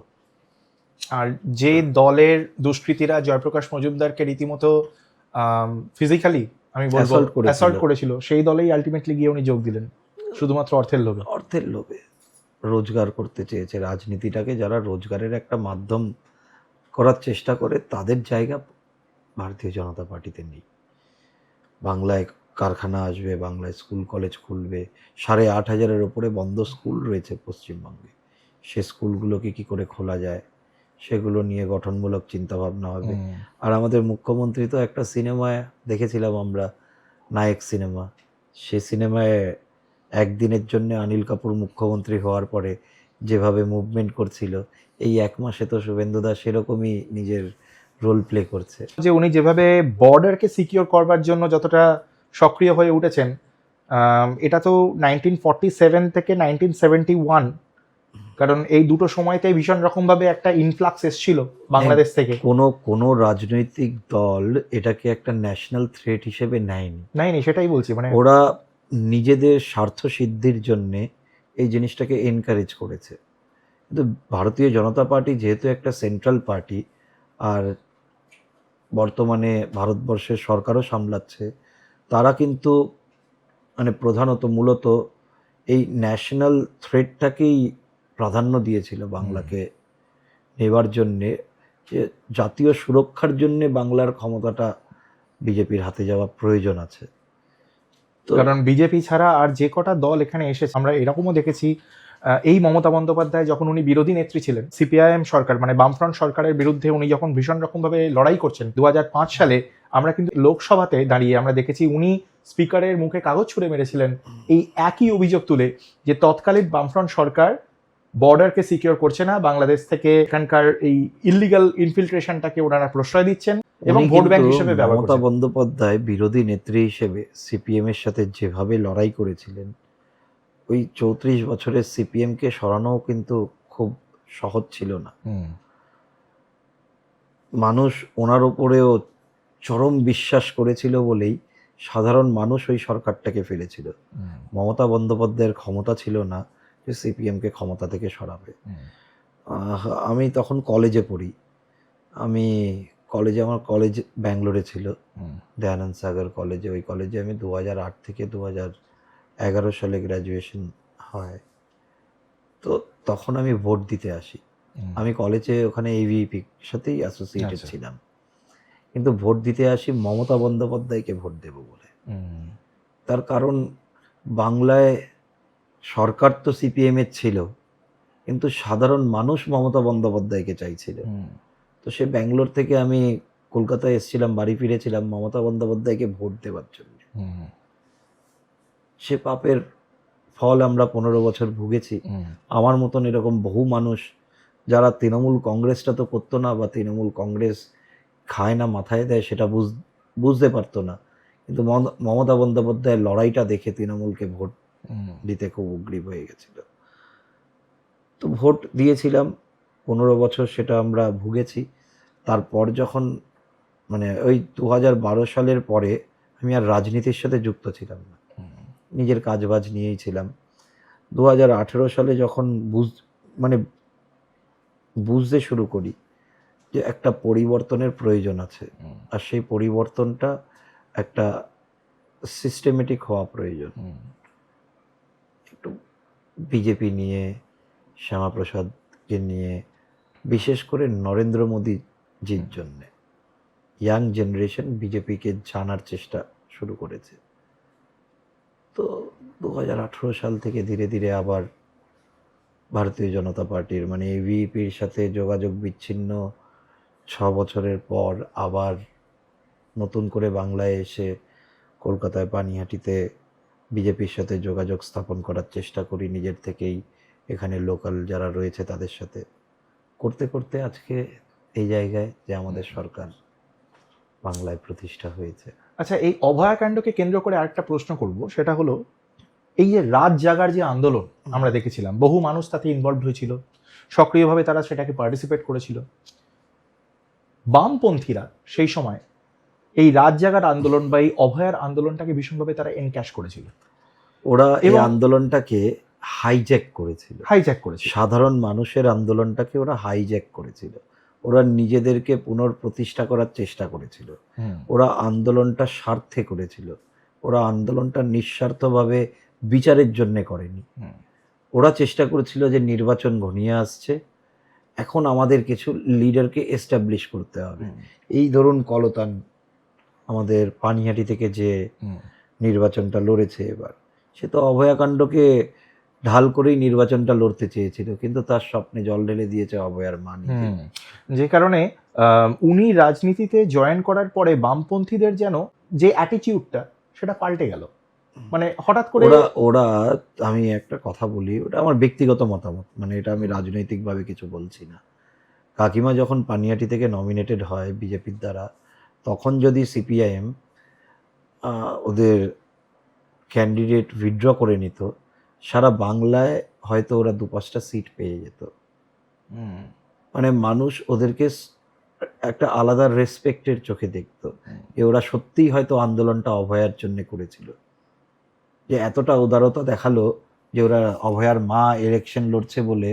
[SPEAKER 1] আর যে দলের দুষ্কৃতীরা জয়প্রকাশ মজুমদারকে রীতিমতো ফিজিক্যালি আমি বলবো অ্যাসল্ট করেছিল, সেই দলেই আলটিমেটলি গিয়ে উনি যোগ দিলেন শুধুমাত্র অর্থের লোভে।
[SPEAKER 4] অর্থের লোভে রোজগার করতে চেয়েছে। রাজনীতিটাকে যারা রোজগারের একটা মাধ্যম করার চেষ্টা করে, তাদের জায়গা ভারতীয় জনতা পার্টিতে নেই। বাংলায় কারখানা আসবে, বাংলায় স্কুল কলেজ খুলবে, 8,500-এর ওপরে বন্ধ স্কুল রয়েছে পশ্চিমবঙ্গে। সে স্কুলগুলোকে কি করে খোলা যায়, সেগুলো নিয়ে গঠনমূলক চিন্তাভাবনা হবে। আর আমাদের মুখ্যমন্ত্রী তো একটা সিনেমায় দেখেছিলাম আমরা, নায়ক সিনেমা, সে সিনেমায় একদিনের জন্য অনিল কাপুর মুখ্যমন্ত্রী হওয়ার পরে যেভাবে মুভমেন্ট করছিল, এই 1 মাসে তো শুভেন্দুদা সেরকমই নিজের রোল প্লে করছে।
[SPEAKER 1] যে উনি যেভাবে বর্ডারকে সিকিউর করবার জন্য যতটা সক্রিয় হয়ে উঠেছেন, এটা তো 1947 থেকে 1971, কারণ এই দুটো সময়তে ভীষণ রকমভাবে একটা ইনফ্লাক্স এসেছিল বাংলাদেশ থেকে।
[SPEAKER 4] কোনো রাজনৈতিক দল এটাকে একটা ন্যাশনাল থ্রেট হিসেবে নেয়নি।
[SPEAKER 1] সেটাই বলছি, মানে
[SPEAKER 4] ওরা নিজেদের স্বার্থ সিদ্ধির জন্যে এই জিনিসটাকে এনকারেজ করেছে। কিন্তু ভারতীয় জনতা পার্টি যেহেতু একটা সেন্ট্রাল পার্টি, আর বর্তমানে ভারতবর্ষের সরকারও সামলাচ্ছে, তারা কিন্তু মানে প্রধানত মূলত এই ন্যাশনাল থ্রেটটাকেই প্রাধান্য দিয়েছিল বাংলাকে নেবার জন্যে, যে জাতীয় সুরক্ষার জন্যে বাংলার ক্ষমতাটা বিজেপির হাতে যাওয়া প্রয়োজন আছে।
[SPEAKER 1] কারণ বিজেপি ছাড়া আর যে কটা দল এখানে এসেছে, আমরা এরকমও দেখেছি, এই মমতা বন্দ্যোপাধ্যায় যখন উনি বিরোধী নেত্রী ছিলেন, সিপিআইএম সরকার মানে বামফ্রন্ট সরকারের বিরুদ্ধে উনি যখন ভীষণ রকমভাবে লড়াই করছেন 2005 সালে, আমরা কিন্তু লোকসভাতে দাঁড়িয়ে আমরা দেখেছি উনি স্পিকারের মুখে কাগজ ছুঁড়ে মেরেছিলেন এই একই অভিযোগ তুলে, যে তৎকালীন বামফ্রন্ট সরকার বর্ডারকে সিকিউর করছে না, বাংলাদেশ থেকে এখানকার এই ইললিগাল ইনফিল্ট্রেশনটাকে ওনারা প্রশ্রয় দিচ্ছেন এবং ভোট ব্যাংক হিসেবে ব্যবহার করছেন।
[SPEAKER 4] মমতা বন্দ্যোপাধ্যায় বিরোধী নেত্রী হিসেবে সিপিএম এর সাথে যেভাবে লড়াই করেছিলেন, ওই 34 বছরের সিপিএমকে সরানোও কিন্তু খুব সহজ ছিল না। মানুষ ওনার ওপরেও চরম বিশ্বাস করেছিল বলেই সাধারণ মানুষ ওই সরকারটাকে ফেলেছিল। মমতা বন্দ্যোপাধ্যায়ের ক্ষমতা ছিল না যে সিপিএমকে ক্ষমতা থেকে সরাবে। আমি তখন কলেজে পড়ি, আমার কলেজ ব্যাঙ্গালোরে ছিল, দয়ানন্দ সাগর কলেজে। ওই কলেজে আমি 2008 থেকে 2011 সালে গ্র্যাজুয়েশন হয়। তো তখন আমি ভোট দিতে আসি। আমি কলেজে ওখানে এভিপির সাথেই অ্যাসোসিয়েটেড
[SPEAKER 1] আচ্ছা।
[SPEAKER 4] ছিলাম, কিন্তু ভোট দিতে আসি মমতা বন্দ্যোপাধ্যায়কে ভোট দেব বলে। তার কারণ বাংলায় সরকার তো সিপিএমের ছিল, কিন্তু সাধারণ মানুষ মমতা বন্দ্যোপাধ্যায়কে চাইছিল। তো সে ব্যাঙ্গালোর থেকে আমি কলকাতায় এসেছিলাম, বাড়ি ফিরেছিলাম মমতা বন্দ্যোপাধ্যায়কে ভোট দেওয়ার জন্য। সে পাপের ফল আমরা 15 বছর ভুগেছি। আমার মতন এরকম বহু মানুষ যারা তৃণমূল কংগ্রেসটা তো করতো না, বা তৃণমূল কংগ্রেস খায় না মাথায় দেয় সেটা বুঝতে পারতো না, কিন্তু মমতা বন্দ্যোপাধ্যায়ের লড়াইটা দেখে তৃণমূলকে ভোট দিতে খুব উগ্রীব হয়ে গেছিল। তো ভোট দিয়েছিলাম, 15 বছর সেটা আমরা ভুগেছি। তারপর যখন মানে ওই 2012 সালের পরে আমি আর রাজনীতির সাথে যুক্ত ছিলাম না, নিজের কাজবাজ নিয়েই ছিলাম। 2018 সালে যখন বুঝতে শুরু করি যে একটা পরিবর্তনের প্রয়োজন আছে, আর সেই পরিবর্তনটা একটা সিস্টেমেটিক হওয়া প্রয়োজন। একটু বিজেপি নিয়ে, শ্যামাপ্রসাদকে নিয়ে, বিশেষ করে নরেন্দ্র মোদীজির জন্যে ইয়াং জেনারেশন বিজেপিকে জানার চেষ্টা শুরু করেছে। তো 2018 সাল থেকে ধীরে ধীরে আবার ভারতীয় জনতা পার্টির মানে এভিপির সাথে যোগাযোগ বিচ্ছিন্ন 6 বছরের পর আবার নতুন করে বাংলায় এসে কলকাতায় পানিহাটিতে বিজেপির সাথে যোগাযোগ স্থাপন করার চেষ্টা করি নিজের থেকেই, এখানে লোকাল যারা রয়েছে তাদের সাথে করতে করতে আজকে এই জায়গায় যে আমাদের সরকার বাংলায় প্রতিষ্ঠা হয়েছে।
[SPEAKER 1] আচ্ছা, এই অভয়াকাণ্ডকে কেন্দ্র করে আরেকটা প্রশ্ন করব, সেটা হলো এই যে রাত জাগার যে আন্দোলন আমরা দেখেছিলাম, বহু মানুষ তাতে ইনভলভ হয়েছিল, সক্রিয়ভাবে তারা সেটাকে পার্টিসিপেট করেছিল। বামপন্থীরা সেই সময় এই রাত জাগার আন্দোলন বা এই অভয়ার আন্দোলনটাকে ভীষণভাবে তারা এনক্যাশ করেছিল,
[SPEAKER 4] ওরা এই
[SPEAKER 1] এবং
[SPEAKER 4] আন্দোলনটাকে হাইজ্যাক করেছিল,
[SPEAKER 1] করেছিল।
[SPEAKER 4] সাধারণ মানুষের আন্দোলনটাকে ওরা হাইজ্যাক করেছিল, ওরা নিজেদেরকে পুনর্প্রতিষ্ঠা করার চেষ্টা করেছিল, ওরা আন্দোলনটা স্বার্থে করেছিল, ওরা আন্দোলনটা নিঃস্বার্থভাবে বিচারের জন্য করেনি। ওরা চেষ্টা করেছিল যে নির্বাচন ঘনিয়ে আসছে, এখন আমাদের কিছু লিডারকে এস্টাবলিশ করতে হবে। এই ধরুন কলতান আমাদের পানিহাটি থেকে যে নির্বাচনটা লড়েছে এবার, সে তো অভয়াকাণ্ডকে ঢাল করেই নির্বাচনটা লড়তে চেয়েছিল, কিন্তু তার স্বপ্নে জল ঢেলে দিয়েছে অভয়ার মা নিজে।
[SPEAKER 1] যে কারণে উনি রাজনীতিতে জয়েন করার পরে বামপন্থীদের যেন যে অ্যাটিটিউডটা সেটা পাল্টে গেল, মানে হঠাৎ করে
[SPEAKER 4] ওরা আমি একটা কথা বলি, ওটা আমার ব্যক্তিগত মতামত, মানে এটা আমি রাজনৈতিকভাবে কিছু বলছি না। কাকিমা যখন পানিহাটি থেকে নমিনেটেড হয় বিজেপির দ্বারা, তখন যদি সিপিআইএম ওদের ক্যান্ডিডেট উইথড্র করে নিত, সারা বাংলায় হয়তো ওরা 2-5টা সিট পেয়ে যেত। মানে মানুষ ওদেরকে একটা আলাদা রেসপেক্টের চোখে দেখতো, যে ওরা সত্যিই হয়তো আন্দোলনটা অভয়ার জন্য করেছিল, যে এতটা উদারতা দেখালো যে ওরা অভয়ার মা ইলেকশন লড়ছে বলে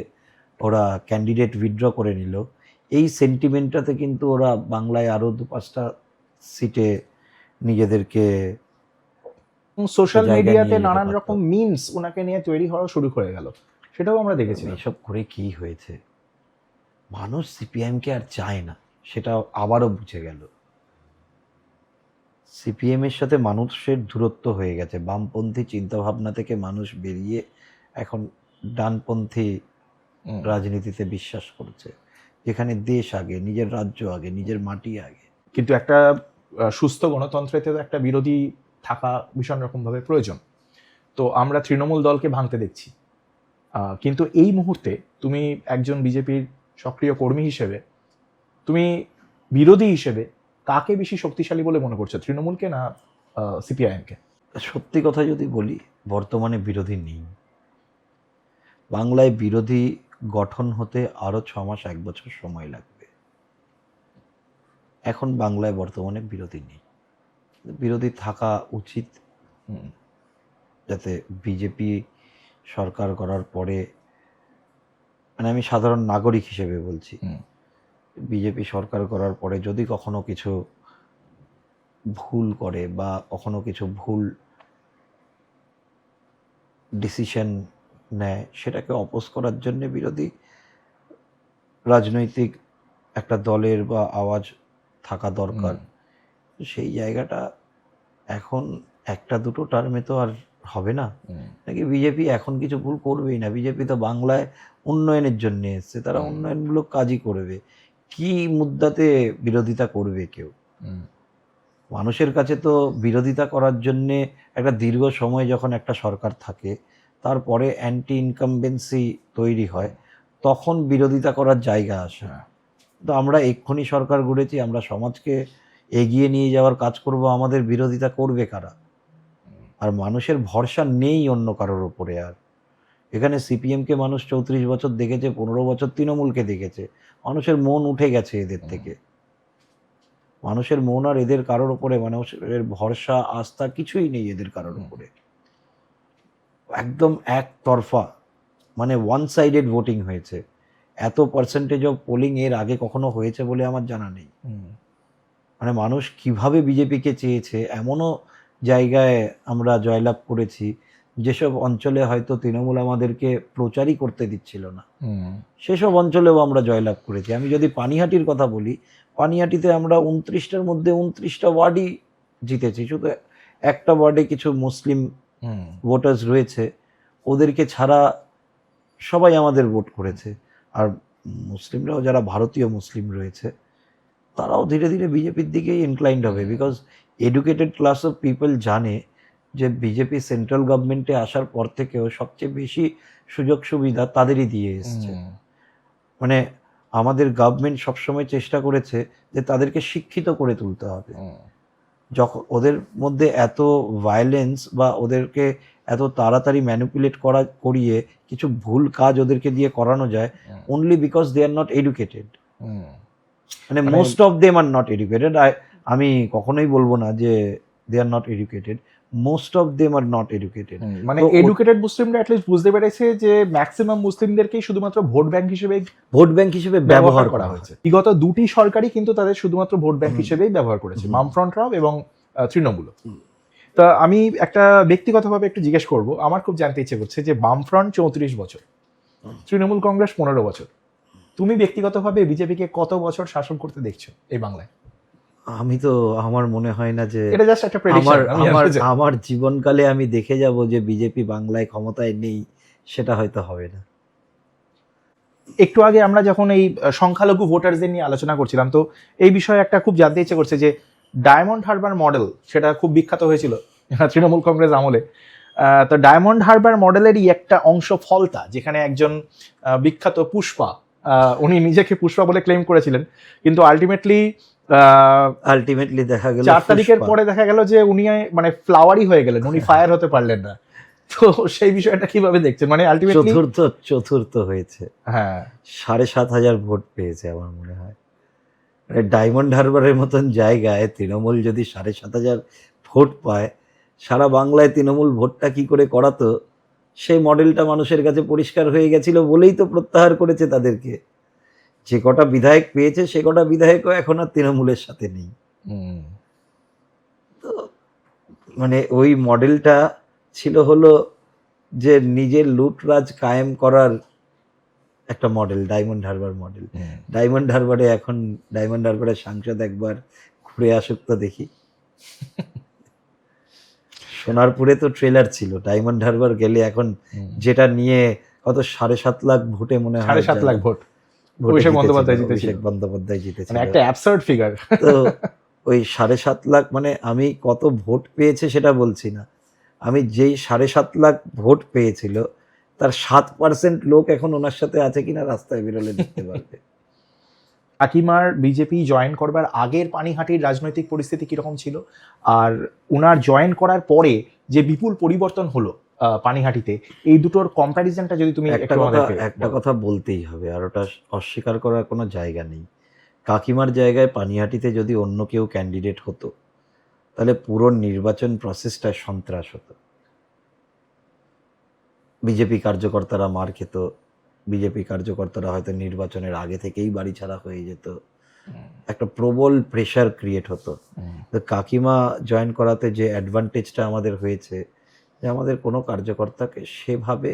[SPEAKER 4] ওরা ক্যান্ডিডেট উইথড্র করে নিল। এই সেন্টিমেন্টটাতে কিন্তু ওরা বাংলায় আরও 2-5টা সিটে নিজেদেরকে
[SPEAKER 1] সোশ্যাল
[SPEAKER 4] জায়গায়
[SPEAKER 1] মিডিয়াতে
[SPEAKER 4] নিয়ে যেতে
[SPEAKER 1] নানান
[SPEAKER 4] পারতো।
[SPEAKER 1] রকম মিমস ওনাকে নিয়ে তৈরি হওয়া শুরু হয়ে গেল, সেটাও আমরা দেখেছিলাম।
[SPEAKER 4] এসব করে কি হয়েছে, মানুষ সিপিএমকে আর চায় না, সেটা আবারও বুঝে গেল। সিপিএমের সাথে মানুষের দূরত্ব হয়ে গেছে, বামপন্থী চিন্তাভাবনা থেকে মানুষ বেরিয়ে এখন ডানপন্থী রাজনীতিতে বিশ্বাস করছে, যেখানে দেশ আগে, নিজের রাজ্য আগে, নিজের মাটি আগে।
[SPEAKER 1] কিন্তু একটা সুস্থ গণতন্ত্রেতে তো একটা বিরোধী থাকা ভীষণ রকমভাবে প্রয়োজন। তো আমরা তৃণমূল দলকে ভাঙতে দেখছি, কিন্তু এই মুহূর্তে তুমি একজন বিজেপির সক্রিয় কর্মী হিসেবে, তুমি বিরোধী হিসেবে কাকে বেশি শক্তিশালী বলে মনে করছো, তৃণমূলকে না সিপিআইএমকে?
[SPEAKER 4] সত্যি কথা যদি বলি, বর্তমানে বিরোধী নেই বাংলায়। বিরোধী গঠন হতে আরও 6 মাস 1 বছর সময় লাগবে। এখন বাংলায় বর্তমানে বিরোধী নেই, বিরোধী থাকা উচিত, যাতে বিজেপি সরকার করার পরে, মানে আমি সাধারণ নাগরিক হিসেবে বলছি, বিজেপি সরকার করার পরে যদি কখনো কিছু ভুল করে বা কখনো কিছু ভুল ডিসিশন নেয়, সেটাকে অপোজ করার জন্য বিরোধী রাজনৈতিক একটা দলের বা আওয়াজ থাকা দরকার, সেই জায়গাটা এখন একটা দুটো টার্মে তো আর হবে না। নাকি বিজেপি এখন কিছু ভুল করবেই না? বিজেপি তো বাংলায় উন্নয়নের জন্য এসছে, তারা উন্নয়নমূলক কাজই করবে। কি মুদ্রাতে বিরোধিতা করবে কেউ? মানুষের কাছে তো বিরোধিতা করার জন্যে একটা দীর্ঘ সময় যখন একটা সরকার থাকে, তারপরে অ্যান্টি ইনকামবেন্সি তৈরি হয়, তখন বিরোধিতা করার জায়গা আসে। তো আমরা এক্ষুনি সরকার গড়েছি, আমরা সমাজকে এগিয়ে নিয়ে যাওয়ার কাজ করব, আমাদের বিরোধিতা করবে কারা? আর মানুষের ভরসা নেই অন্য কারোর ওপরে। আর এখানে সিপিএমকে মানুষ 34 বছর দেখেছে, 15 বছর তৃণমূলকে দেখেছে। মানুষের মন উঠে গেছে এদের থেকে। মানুষের মন আর এদের কারোর ওপরে, মানুষের ভরসা আস্থা কিছুই নেই এদের কারোর উপরে। একদম একতরফা, মানে ওয়ান সাইডেড ভোটিং হয়েছে। এত পার্সেন্টেজ অফ পোলিং এর আগে কখনো হয়েছে বলে আমার জানা নেই। মানে মানুষ কিভাবে বিজেপিকে চেয়েছে, এমনও জায়গায় আমরা জয়লাভ করেছি যেসব অঞ্চলে হয়তো তৃণমূল আমাদেরকে প্রচারই করতে দিচ্ছিল না, সেসব অঞ্চলেও আমরা জয়লাভ করেছি। আমি যদি পানিহাটির কথা বলি, পানিহাটিতে আমরা 29টার মধ্যে 29টা ওয়ার্ডই জিতেছি। শুধু একটা ওয়ার্ডে কিছু মুসলিম ভোটার্স রয়েছে, ওদেরকে ছাড়া সবাই আমাদের ভোট করেছে। আর মুসলিমরাও, যারা ভারতীয় মুসলিম রয়েছে, তারাও ধীরে ধীরে বিজেপির দিকেই ইনক্লাইন্ড হবে। Because educated class of people জানে যে বিজেপি সেন্ট্রাল গভর্নমেন্টে আসার পর থেকেও সবচেয়ে বেশি সুযোগ সুবিধা তাদেরই দিয়ে এসছে। মানে আমাদের গভর্নমেন্ট সবসময় চেষ্টা করেছে যে তাদেরকে শিক্ষিত করে তুলতে হবে। যখন ওদের মধ্যে এত ভায়োলেন্স বা ওদেরকে এত তাড়াতাড়ি ম্যানিপুলেট করিয়ে কিছু ভুল কাজ ওদেরকে দিয়ে করানো যায়, only because they are not educated. মানে most of them are not educated. আমি কখনোই বলবো না যে they are not educated, most of them are not educated.
[SPEAKER 1] মানে এডুকেটেড মুসলিমরা অ্যাটলিস্ট বুঝতে পেরেছে যে ম্যাক্সিমাম মুসলিমদেরকেই শুধুমাত্র ভোট ব্যাংক হিসেবে ব্যবহার করা হয়েছে। বিগত দুটি সরকারই কিন্তু তাদের শুধুমাত্র ভোট ব্যাংক হিসেবেই ব্যবহার করেছে, বামফ্রন্টরাও এবং তৃণমূল। তা আমি একটা ব্যক্তিগতভাবে একটু জিজ্ঞেস করব, আমার খুব জানতে ইচ্ছে করছে যে বামফ্রন্ট 34 বছর, তৃণমূল কংগ্রেস 15 বছর, তুমি ব্যক্তিগতভাবে বিজেপিকে কত বছর শাসন করতে দেখছো এই বাংলায়?
[SPEAKER 4] আমি তো, আমার মনে হয় না যে,
[SPEAKER 1] এটা জাস্ট একটা প্রেডিকশন।
[SPEAKER 4] আমার জীবনকালে আমি দেখে যাব যে বিজেপি বাংলায় ক্ষমতায় নেই, সেটা হয়তো হবে না।
[SPEAKER 1] একটু আগে আমরা যখন এই সংখ্যালঘু ভোটারদের নিয়ে আলোচনা করছিলাম, তো এই বিষয়ে একটা খুব জানতে ইচ্ছে করছে যে ডায়মন্ড হারবার মডেল, সেটা খুব বিখ্যাত হয়েছিল তৃণমূল কংগ্রেস আমলে। তো ডায়মন্ড হারবার মডেলেরই একটা অংশ ফলতা, যেখানে একজন বিখ্যাত পুষ্পা, উনি নিজেকে পুষ্পা বলে ক্লেম করেছিলেন, কিন্তু আলটিমেটলি
[SPEAKER 4] দেখা গেল
[SPEAKER 1] 4 তারিখের পরে দেখা গেল যে উনি মানে ফ্লাওয়ারই হয়ে গেলেন, উনি ফায়ার হতে পারলেন না। তো সেই বিষয়টা কিভাবে দেখছেন? মানে আলটিমেটলি
[SPEAKER 4] চতুর্থ হয়েছে।
[SPEAKER 1] হ্যাঁ,
[SPEAKER 4] 7,500 ভোট পেয়েছে আমার মনে হয়। মানে ডায়মন্ড হারবারের মতন জায়গায় তৃণমূল যদি 7,500 ভোট পায়, সারা বাংলায় তৃণমূল ভোটটা কি করে করাতো, সেই মডেলটা মানুষের কাছে পরিষ্কার হয়ে গেছিল বলেই তো প্রত্যাহার করেছে তাদেরকে। যে কটা বিধায়ক পেয়েছে, সে কটা বিধায়কও এখন আর তৃণমূলের সাথে নেই। তো মানে ওই মডেলটা ছিল হলো যে নিজের লুটরাজ কায়েম করার একটা মডেল, ডায়মন্ড হারবার মডেল। ডায়মন্ড হারবারের সাংসদ একবার ঘুরে আসুক তো দেখি। সোনারপুরে তো ট্রেলার ছিল, ডায়মন্ড হারবার গেলে এখন যেটা নিয়ে কত 7.5 লাখ ভোটে মনে হয়,
[SPEAKER 1] 7.5 লাখ ভোট অভিষেক
[SPEAKER 4] বন্দ্যোপাধ্যায় জিতেছিল।
[SPEAKER 1] মানে একটা অ্যাবসার্ড ফিগার।
[SPEAKER 4] তো ওই 7.5 লাখ, মানে আমি কত ভোট পেয়েছে সেটা বলছি না, আমি যেই 7.5 লাখ ভোট পেয়েছিল তার 7% লোক এখন ওনার সাথে আছে কিনা রাস্তায় বেরোলে দেখতে পারবে।
[SPEAKER 1] কাকিমার বিজেপি জয়েন করবার আগের পানিহাটির রাজনৈতিক পরিস্থিতি কিরকম ছিল, আর ওনার জয়েন করার পরে যে বিপুল পরিবর্তন হলো পানিহাটিতে, এই দুটোর কম্প্যারিজনটা যদি তুমি
[SPEAKER 4] একটা কথা বলতেই হবে, আর ওটা অস্বীকার করার কোনো জায়গা নেই। কাকিমার জায়গায় পানিহাটিতে যদি অন্য কেউ ক্যান্ডিডেট হতো, তাহলে পুরো নির্বাচন প্রসেসটা সন্ত্রাস হতো। বিজেপি কার্যকর্তারা মার খেত, বিজেপি কার্যকর্তারা হয়তো নির্বাচনের আগে থেকেই বাড়ি ছাড়া হয়ে যেত, একটা প্রবল প্রেশার ক্রিয়েট হতো। তো কাকিমা জয়েন করাতে যে অ্যাডভান্টেজটা আমাদের হয়েছে, যে আমাদের কোনো কার্যকর্তাকে সেভাবে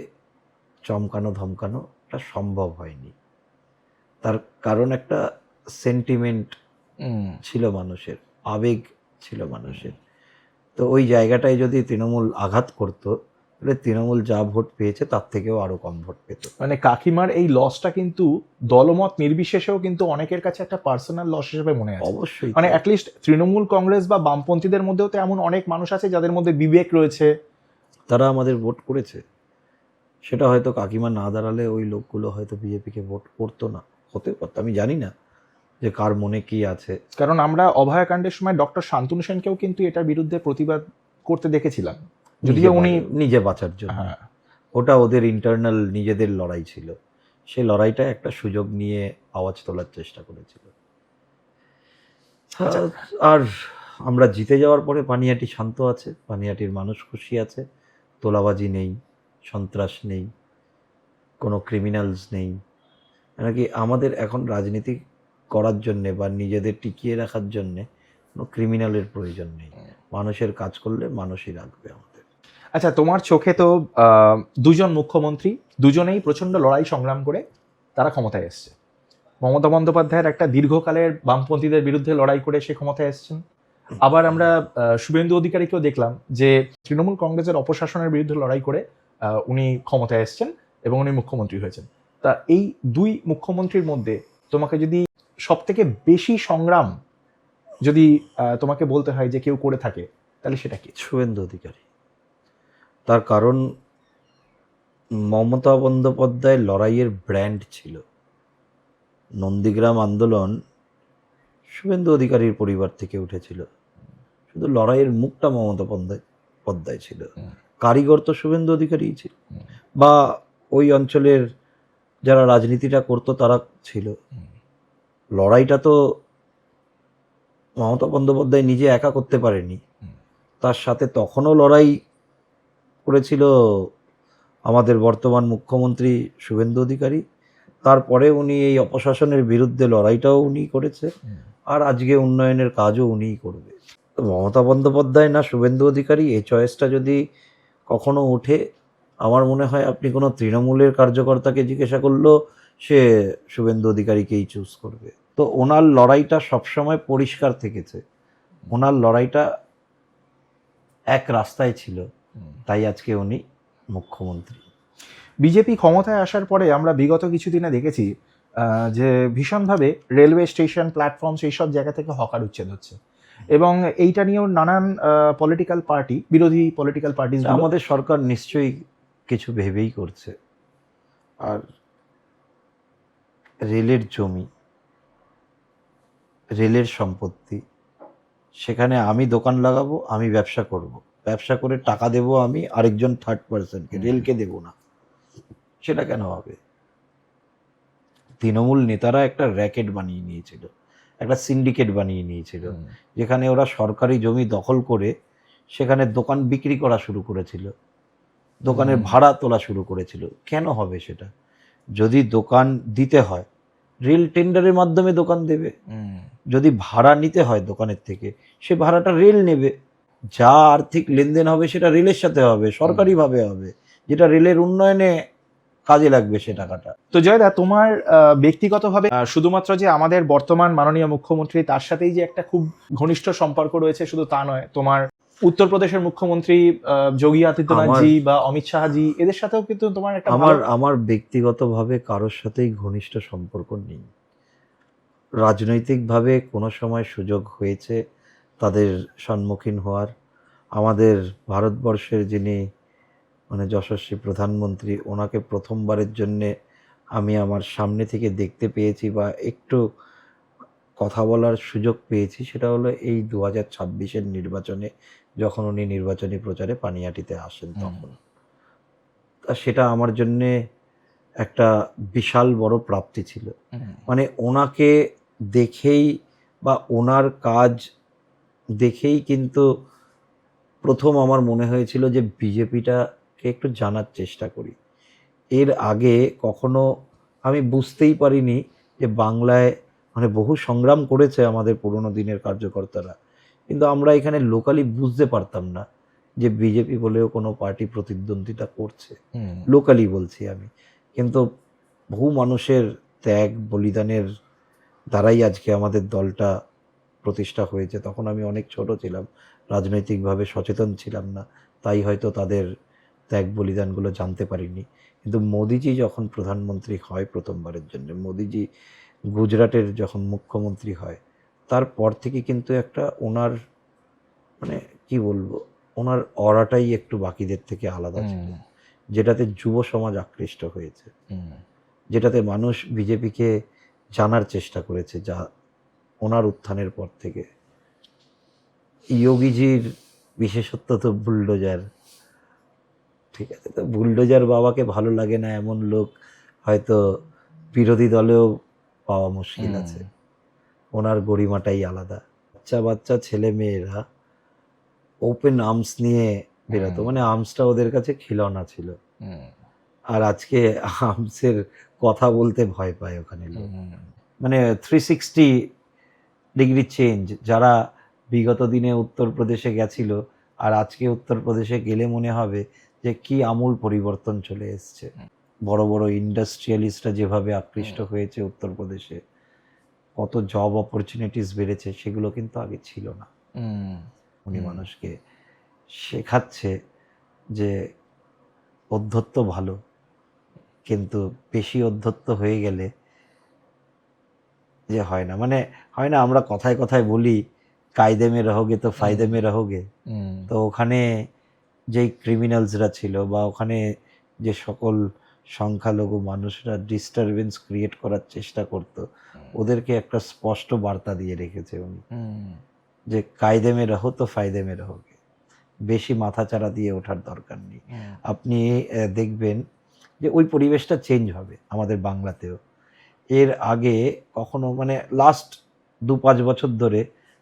[SPEAKER 4] চমকানো ধমকানোটা সম্ভব হয়নি। তার কারণ একটা সেন্টিমেন্ট
[SPEAKER 1] হুম।
[SPEAKER 4] ছিল মানুষের, আবেগ ছিল মানুষের। তো ওই জায়গাটায় যদি তৃণমূল আঘাত করতো, তাহলে তৃণমূল যা ভোট পেয়েছে তার থেকেও আরো কম ভোট পেত।
[SPEAKER 1] মানে কাকিমার এই লসটা কিন্তু দলমত নির্বিশেষেও কিন্তু অনেকের কাছে একটা পার্সোনাল লস হিসেবে মনে আছে।
[SPEAKER 4] অবশ্যই
[SPEAKER 1] মানে
[SPEAKER 4] তাই।
[SPEAKER 1] অ্যাটলিস্ট তৃণমূল কংগ্রেস বা বামপন্থীদের মধ্যেও তো এমন অনেক মানুষ আছে যাদের মধ্যে বিবেক রয়েছে।
[SPEAKER 4] তারা আমাদের ভোট করেছে, সেটা হয়তো কাকিমা না দাঁড়ালে ওই লোকগুলো হয়তো বিজেপিকে ভোট করতো না, হতে পারতো, আমি জানি না যে কার মনে কি আছে।
[SPEAKER 1] কারণ আমরা অভয়াকাণ্ডের সময় ডক্টর শান্তনু সেনকেও কিন্তু এটার বিরুদ্ধে প্রতিবাদ করতে দেখেছিলাম, যদিও উনি
[SPEAKER 4] নিজে বাঁচার জন্য।
[SPEAKER 1] হ্যাঁ,
[SPEAKER 4] ওটা ওদের ইন্টারনাল নিজেদের লড়াই ছিল, সেই লড়াইটা একটা সুযোগ নিয়ে আওয়াজ তোলার চেষ্টা করেছিল।
[SPEAKER 1] আচ্ছা।
[SPEAKER 4] আর আমরা জিতে যাওয়ার পরে পানিহাটি শান্ত আছে, পানিহাটির মানুষ খুশি আছে, তোলাবাজি নেই, সন্ত্রাস নেই, কোনো ক্রিমিনালস নেই। নাকি আমাদের এখন রাজনীতি করার জন্যে বা নিজেদের টিকিয়ে রাখার জন্যে কোনো ক্রিমিনালের প্রয়োজন নেই। মানুষের কাজ করলে মানুষই রাখবে আমাদের।
[SPEAKER 1] আচ্ছা, তোমার চোখে তো দুজন মুখ্যমন্ত্রী, দুজনেই প্রচন্ড লড়াই সংগ্রাম করে তারা ক্ষমতায় এসছে। মমতা বন্দ্যোপাধ্যায়ের একটা দীর্ঘকালের বামপন্থীদের বিরুদ্ধে লড়াই করে সে ক্ষমতায় এসছেন। আবার আমরা শুভেন্দু অধিকারীকেও দেখলাম যে তৃণমূল কংগ্রেসের অপশাসনের বিরুদ্ধে লড়াই করে উনি ক্ষমতায় এসছেন এবং উনি মুখ্যমন্ত্রী হয়েছেন। তা এই দুই মুখ্যমন্ত্রীর মধ্যে তোমাকে যদি সব থেকে বেশি সংগ্রাম যদি তোমাকে বলতে হয় যে কেউ করে থাকে, তাহলে সেটা কি?
[SPEAKER 4] শুভেন্দু অধিকারী। তার কারণ মমতা বন্দ্যোপাধ্যায় লড়াইয়ের ব্র্যান্ড ছিল। নন্দীগ্রাম আন্দোলন শুভেন্দু অধিকারীর পরিবার থেকে উঠেছিল, শুধু লড়াইয়ের মুখটা মমতা বন্দ্যোপাধ্যায় ছিল, কারিগর তো শুভেন্দু অধিকারী ছিল, বা ওই অঞ্চলের যারা রাজনীতিটা করতো তারা ছিল। লড়াইটা তো মমতা বন্দ্যোপাধ্যায় নিজে একা করতে পারেনি, তার সাথে তখনও লড়াই করেছিল আমাদের বর্তমান মুখ্যমন্ত্রী শুভেন্দু অধিকারী। তারপরে উনি এই অপশাসনের বিরুদ্ধে লড়াইটাও উনি করেছে, আর আজকে উন্নয়নের কাজও উনিই করবে। তো মমতা বন্দ্যোপাধ্যায় না শুভেন্দু অধিকারী, এই চয়েসটা যদি কখনো ওঠে, আমার মনে হয় আপনি কোনো তৃণমূলের কার্যকর্তাকে জিজ্ঞাসা করলেও সে শুভেন্দু অধিকারীকেই চুজ করবে। তো ওনার লড়াইটা সবসময় পরিষ্কার থেকেছে, ওনার লড়াইটা এক রাস্তায় ছিল, তাই আজকে উনি মুখ্যমন্ত্রী।
[SPEAKER 1] বিজেপি ক্ষমতায় আসার পরে আমরা বিগত কিছুদিনে দেখেছি যে ভীষণভাবে রেলওয়ে স্টেশন, প্ল্যাটফর্ম, সেই সব জায়গা থেকে হকার উচ্ছেদ হচ্ছে, এবং এইটা নিয়েও নানান পলিটিক্যাল পার্টি, বিরোধী পলিটিক্যাল পার্টি,
[SPEAKER 4] আমাদের সরকার নিশ্চয়ই কিছু ভেবেই করছে। আর রেলের জমি, রেলের সম্পত্তি, সেখানে আমি দোকান লাগাবো, আমি ব্যবসা করব, ব্যবসা করে টাকা দেবো আমি আরেকজন থার্ড পার্সনকে, রেলকে দেব না, সেটা কেন হবে? তৃণমূল নেতারা একটা র্যাকেট বানিয়ে নিয়েছিল, একটা সিন্ডিকেট বানিয়ে নিয়েছিল, যেখানে ওরা সরকারি জমি দখল করে সেখানে দোকান বিক্রি করা শুরু করেছিল, দোকানের ভাড়া তোলা শুরু করেছিল। কেন হবে সেটা? যদি দোকান দিতে হয় রেল টেন্ডারের মাধ্যমে দোকান দেবে, যদি ভাড়া নিতে হয় দোকানের থেকে সে ভাড়াটা রেল নেবে, যা আর্থিক লেনদেন হবে সেটা রেলের সাথে হবে, সরকারিভাবে হবে, যেটা রেলের উন্নয়নে কাজে লাগবে সে টাকাটা।
[SPEAKER 1] তো জয়দা, তোমার ব্যক্তিগতভাবে শুধুমাত্র যে আমাদের বর্তমান মাননীয় মুখ্যমন্ত্রী তার সাথেই যে একটা খুব ঘনিষ্ঠ সম্পর্ক রয়েছে শুধু তা নয়, তোমার উত্তরপ্রদেশের মুখ্যমন্ত্রী যোগী আদিত্যনাথজি বা অমিত শাহজি, এদের সাথেও কিন্তু তোমার একটা
[SPEAKER 4] আমার ব্যক্তিগতভাবে কারোর সাথেই ঘনিষ্ঠ সম্পর্ক নেই। রাজনৈতিকভাবে কোনো সময় সুযোগ হয়েছে তাদের সম্মুখীন হওয়ার। আমাদের ভারতবর্ষের যিনি মানে যশস্বী প্রধানমন্ত্রী, ওনাকে প্রথমবারের জন্যে আমি আমার সামনে থেকে দেখতে পেয়েছি বা একটু কথা বলার সুযোগ পেয়েছি, সেটা হলো এই 2026-এর নির্বাচনে, যখন উনি নির্বাচনী প্রচারে পানিহাটিতে আসেন তখন। তা সেটা আমার জন্যে একটা বিশাল বড় প্রাপ্তি ছিল। মানে ওনাকে দেখেই বা ওনার কাজ দেখেই কিন্তু প্রথম আমার মনে হয়েছিল যে বিজেপিটাকে একটু জানার চেষ্টা করি। এর আগে কখনো আমি বুঝতেই পারিনি যে বাংলায় মানে বহু সংগ্রাম করেছে আমাদের পুরনো দিনের কার্যকর্তারা, কিন্তু আমরা এখানে লোকালি বুঝতে পারতাম না যে বিজেপি বলেও কোনো পার্টি প্রতিদ্বন্দ্বিতা করছে। লোকালি বলছি আমি, কিন্তু বহু মানুষের ত্যাগ বলিদানের দ্বারাই আজকে আমাদের দলটা প্রতিষ্ঠা হয়েছে। তখন আমি অনেক ছোট ছিলাম, রাজনৈতিকভাবে সচেতন ছিলাম না, তাই হয়তো তাদের ত্যাগ বলিদানগুলো জানতে পারিনি। কিন্তু মোদিজি যখন প্রধানমন্ত্রী হয় প্রথমবারের জন্য, মোদিজি গুজরাটের যখন মুখ্যমন্ত্রী হয়, তারপর থেকে কিন্তু একটা ওনার মানে কি বলবো, ওনার অরাটাই একটু বাকিদের থেকে আলাদা ছিল, যেটাতে যুব সমাজ আকৃষ্ট হয়েছে, যেটাতে মানুষ বিজেপিকে জানার চেষ্টা করেছে। যা ওনার উত্থানের পর থেকে যোগীজির বিশেষত্ব তো বুলডোজার, ঠিক আছে, তো বুলডোজার বাবাকে ভালো লাগে না এমন লোক হয়তো বিরোধী দলেও পাওয়া মুশকিল আছে। ওনার গরিমাটাই আলাদা। বাচ্চা বাচ্চা ছেলে মেয়েরা ওপেন আর্মস নিয়ে বেরোতো, মানে আর্মসটা ওদের কাছে খিলৌনা ছিল। আর আজকে আর্মসের কথা বলতে ভয় পায় ওখানে লোক। মানে 360 ডিগ্রি চেঞ্জ। যারা বিগত দিনে উত্তরপ্রদেশে গেছিল আর আজকে উত্তরপ্রদেশে গেলে মনে হবে যে কি আমূল পরিবর্তন চলে এসছে। বড় বড় ইন্ডাস্ট্রিয়ালিস্টরা যেভাবে আকৃষ্ট হয়েছে উত্তরপ্রদেশে, কত জব অপরচুনিটিস বেড়েছে, সেগুলো কিন্তু আগে ছিল না। উনি মানুষকে শেখাচ্ছে যে অধ্যত্ব ভালো, কিন্তু বেশি অধ্যত্ব হয়ে গেলে যে হয় না, মানে হয় না, আমরা কথায় কথায় বলি কায়দে মে রহোগে তো ফায়দে মে রহোগে। তো ওখানে যেই ক্রিমিনালসরা ছিল বা ওখানে যে সকল সংখ্যালঘু মানুষরা ডিস্টারবেন্স ক্রিয়েট করার চেষ্টা করত, ওদেরকে একটা স্পষ্ট বার্তা দিয়ে রেখেছে উনি, যে কায়দে মে রহো তো ফায়দে মে রহোগে, বেশি মাথাচাড়া দিয়ে ওঠার দরকার নেই। আপনি দেখবেন যে ওই পরিবেশটা চেঞ্জ হবে আমাদের বাংলাতেও। এর আগে কখনো মানে লাস্ট 2-5 বছর ধরে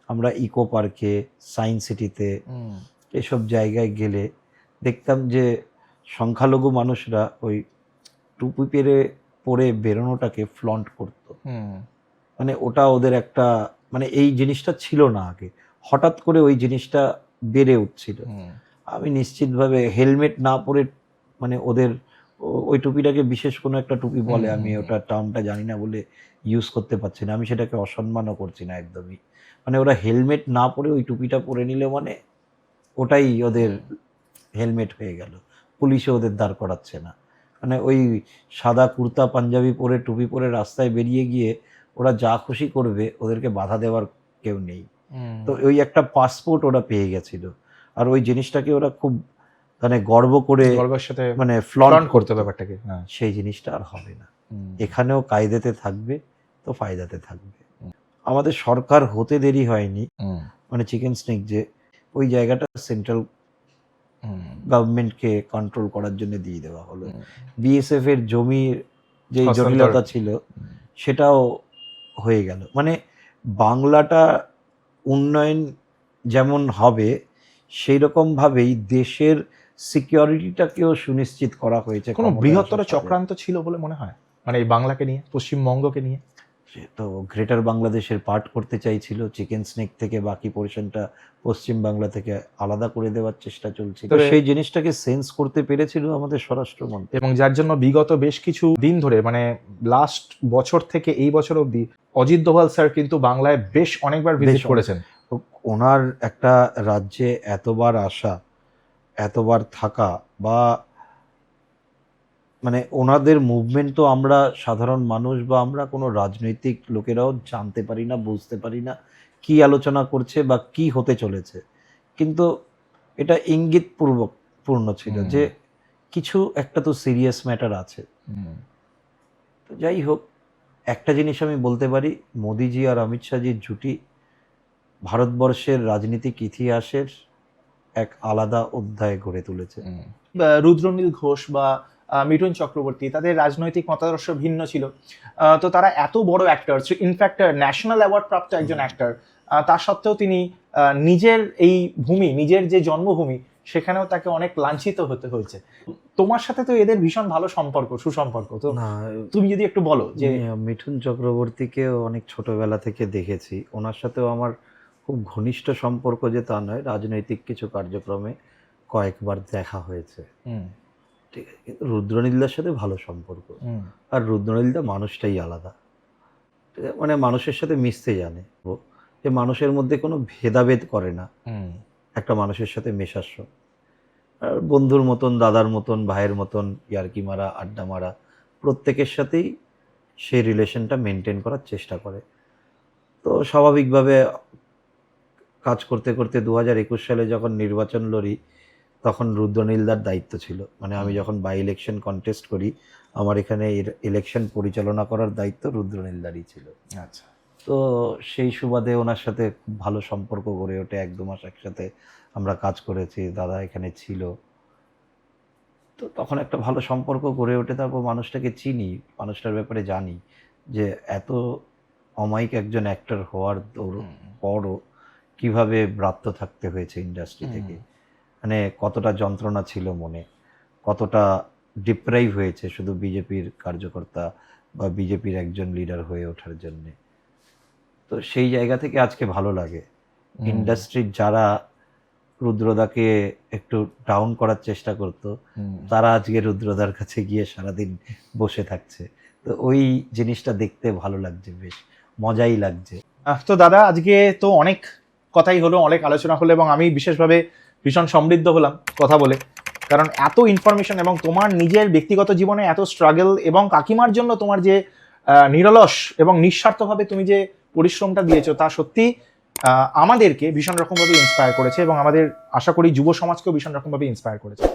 [SPEAKER 4] আমরা ইকো পার্কে, সায়েন্স সিটিতে এসব জায়গায় গেলে দেখতাম যে সংখ্যালঘু মানুষরা ওই টুপি পরে বেরোনোটাকে ফ্লন্ট করতো। মানে ওটা ওদের একটা মানে এই জিনিসটা ছিল না আগে, হঠাৎ করে ওই জিনিসটা বেড়ে উঠছিল। আমি নিশ্চিতভাবে হেলমেট না পরে, মানে ওদের ওই টুপিটাকে বিশেষ কোনো একটা টুপি বলে, আমি ওটা টার্মটা জানি না বলে ইউজ করতে পারছি না, আমি সেটাকে অসম্মানও করছি না একদমই। মানে ওরা হেলমেট না পরে ওই টুপিটা পরে নিলে মানে ওটাই ওদের হেলমেট হয়ে গেল, পুলিশে ওদের দাঁড় করাচ্ছে না। মানে ওই সাদা কুর্তা পাঞ্জাবি পরে টুপি পরে রাস্তায় বেরিয়ে গিয়ে ওরা যা খুশি করবে, ওদেরকে বাধা দেওয়ার কেউ নেই। তো ওই একটা পাসপোর্ট ওরা পেয়ে গেছিল, আর ওই জিনিসটাকে ওরা খুব মানে গর্ব করে
[SPEAKER 1] গর্বের সাথে
[SPEAKER 4] মানে ফ্লন্ট
[SPEAKER 1] করতে ব্যাপারটাকে।
[SPEAKER 4] সেই জিনিসটা আর হবে না। এখানেও কায়দাতে থাকবে তো ফায়দাতে থাকবে। আমাদের সরকার হতে দেরি হয়নি, মানে চিকেন স্নেক যে ওই জায়গাটা সেন্ট্রাল গভর্নমেন্টকে কন্ট্রোল করার জন্য দিয়ে দেওয়া হলো। বিএসএফ এর জমির যে জটিলতা ছিল সেটাও হয়ে গেল। মানে বাংলাটা উন্নয়ন যেমন হবে সেই রকম ভাবেই দেশের সিকিউরিটিটাকেও সুনিশ্চিত করা হয়েছে।
[SPEAKER 1] কোনো বৃহত্তর চক্রান্ত ছিল বলে মনে হয়, মানে এই বাংলাকে নিয়ে, পশ্চিমবঙ্গকে নিয়ে?
[SPEAKER 4] সে তো গ্রেটার বাংলাদেশের পার্ট করতে চাইছিল, চিকেন স্নেক থেকে বাকি পোর্শনটা পশ্চিম বাংলা থেকে আলাদা করে দেওয়ার চেষ্টা চলছিল। তো সেই জিনিসটাকে সেন্স করতে পেরেছিল আমাদের স্বরাষ্ট্রমন্ত্রী,
[SPEAKER 1] এবং যার জন্য বিগত বেশ কিছু দিন ধরে, মানে লাস্ট বছর থেকে এই বছর অবধি, অজিত দোভাল স্যার কিন্তু বাংলায় বেশ অনেকবার ভিজিট করেছেন।
[SPEAKER 4] ওনার একটা রাজ্যে এতবার আসা, এতবার থাকা, বা মানে ওনাদের মুভমেন্ট তো আমরা সাধারণ মানুষ বা আমরা কোনো রাজনৈতিক লোকেরাও জানতে পারি না, বুঝতে পারি না কি আলোচনা করছে বা কি হতে চলেছে, কিন্তু এটা ইঙ্গিত পূর্ণ ছিল যে কিছু একটা তো সিরিয়াস ম্যাটার আছে। তো যাই হোক, একটা জিনিস আমি বলতে পারি, মোদিজি আর অমিত শাহজির জুটি ভারতবর্ষের রাজনীতিক ইতিহাসের এক আলাদা অধ্যায় গড়ে তুলেছে।
[SPEAKER 1] রুদ্রনীল ঘোষ বা মিঠুন চক্রবর্তী, তাদের রাজনৈতিক মতাদর্শ ভিন্ন ছিল, তো তারা এত বড় অ্যাক্টর, ইনফ্যাক্ট ন্যাশনাল অ্যাওয়ার্ড প্রাপ্ত একজন অ্যাক্টর, তা সত্ত্বেও তিনি নিজের এই ভূমি, নিজের যে জন্মভূমি, সেখানেও তাকে অনেক লাঞ্ছিত হতে হয়েছে। তোমার সাথে তো এদের ভীষণ ভালো সম্পর্ক, সুসম্পর্ক, তো তুমি যদি একটু বলো যে।
[SPEAKER 4] মিঠুন চক্রবর্তীকেও অনেক ছোটবেলা থেকে দেখেছি, ওনার সাথেও আমার খুব ঘনিষ্ঠ সম্পর্ক যে তা নয়, রাজনৈতিক কিছু কার্যক্রমে কয়েকবার দেখা হয়েছে। ঠিক আছে, কিন্তু রুদ্রনীলদার সাথে ভালো সম্পর্ক। আর রুদ্রনীলদা মানুষটাই আলাদা, ঠিক আছে? মানে মানুষের সাথে মিশতে জানে, ও যে মানুষের মধ্যে কোনো ভেদাভেদ করে না একটা মানুষের সাথে মেশার সময়। আর বন্ধুর মতন, দাদার মতন, ভাইয়ের মতন ইয়ার্কি মারা, আড্ডা মারা, প্রত্যেকের সাথেই সেই রিলেশনটা মেনটেন করার চেষ্টা করে। তো স্বাভাবিকভাবে কাজ করতে করতে 2021 সালে যখন নির্বাচন লড়ি, তখন রুদ্রনীলদার দায়িত্ব ছিল। মানে আমি যখন বাই ইলেকশন কন্টেস্ট করি, আমার এখানে ইলেকশন পরিচালনা করার দায়িত্ব রুদ্রনীলদারই ছিল।
[SPEAKER 1] আচ্ছা।
[SPEAKER 4] তো সেই সুবাদে ওনার সাথে খুব ভালো সম্পর্ক গড়ে ওঠে। 1-2 মাস একসাথে আমরা কাজ করেছি, দাদা এখানে ছিল। তো তখন একটা ভালো সম্পর্ক গড়ে ওঠে। তারপর মানুষটাকে চিনি, মানুষটার ব্যাপারে জানি যে এত অমায়িক একজন অ্যাক্টর হওয়ার পরও কীভাবে ব্রাত্য থাকতে হয়েছে ইন্ডাস্ট্রি থেকে, মানে কতটা যন্ত্রণা ছিল মনে, কতটা ডিপ্রাইভ হয়েছে শুধু বিজেপির কার্যকর্তা বা বিজেপির একজন লিডার হয়ে ওঠার জন্যে। তো সেই জায়গা থেকে আজকে ভালো লাগে ইন্ডাস্ট্রির যারা রুদ্রদাকে একটু ডাউন করার চেষ্টা করতো, তারা আজকে রুদ্রদার কাছে গিয়ে সারাদিন বসে থাকছে। তো ওই জিনিসটা দেখতে ভালো লাগছে, বেশ মজাই লাগছে।
[SPEAKER 1] তো দাদা, আজকে তো অনেক কথাই হলো, অনেক আলোচনা হলো, এবং আমি বিশেষভাবে ভীষণ সমৃদ্ধ হলাম কথা বলে, কারণ এত ইনফরমেশন এবং তোমার নিজের ব্যক্তিগত জীবনে এত স্ট্রাগল এবং কাকিমার জন্য তোমার যে নিরলস এবং নিঃস্বার্থভাবে তুমি যে পরিশ্রমটা দিয়েছো, তা সত্যি আমাদেরকে ভীষণ রকমভাবে ইন্সপায়ার করেছে এবং আমাদের আশা করি যুব সমাজকেও ভীষণ রকমভাবে ইন্সপায়ার করেছে।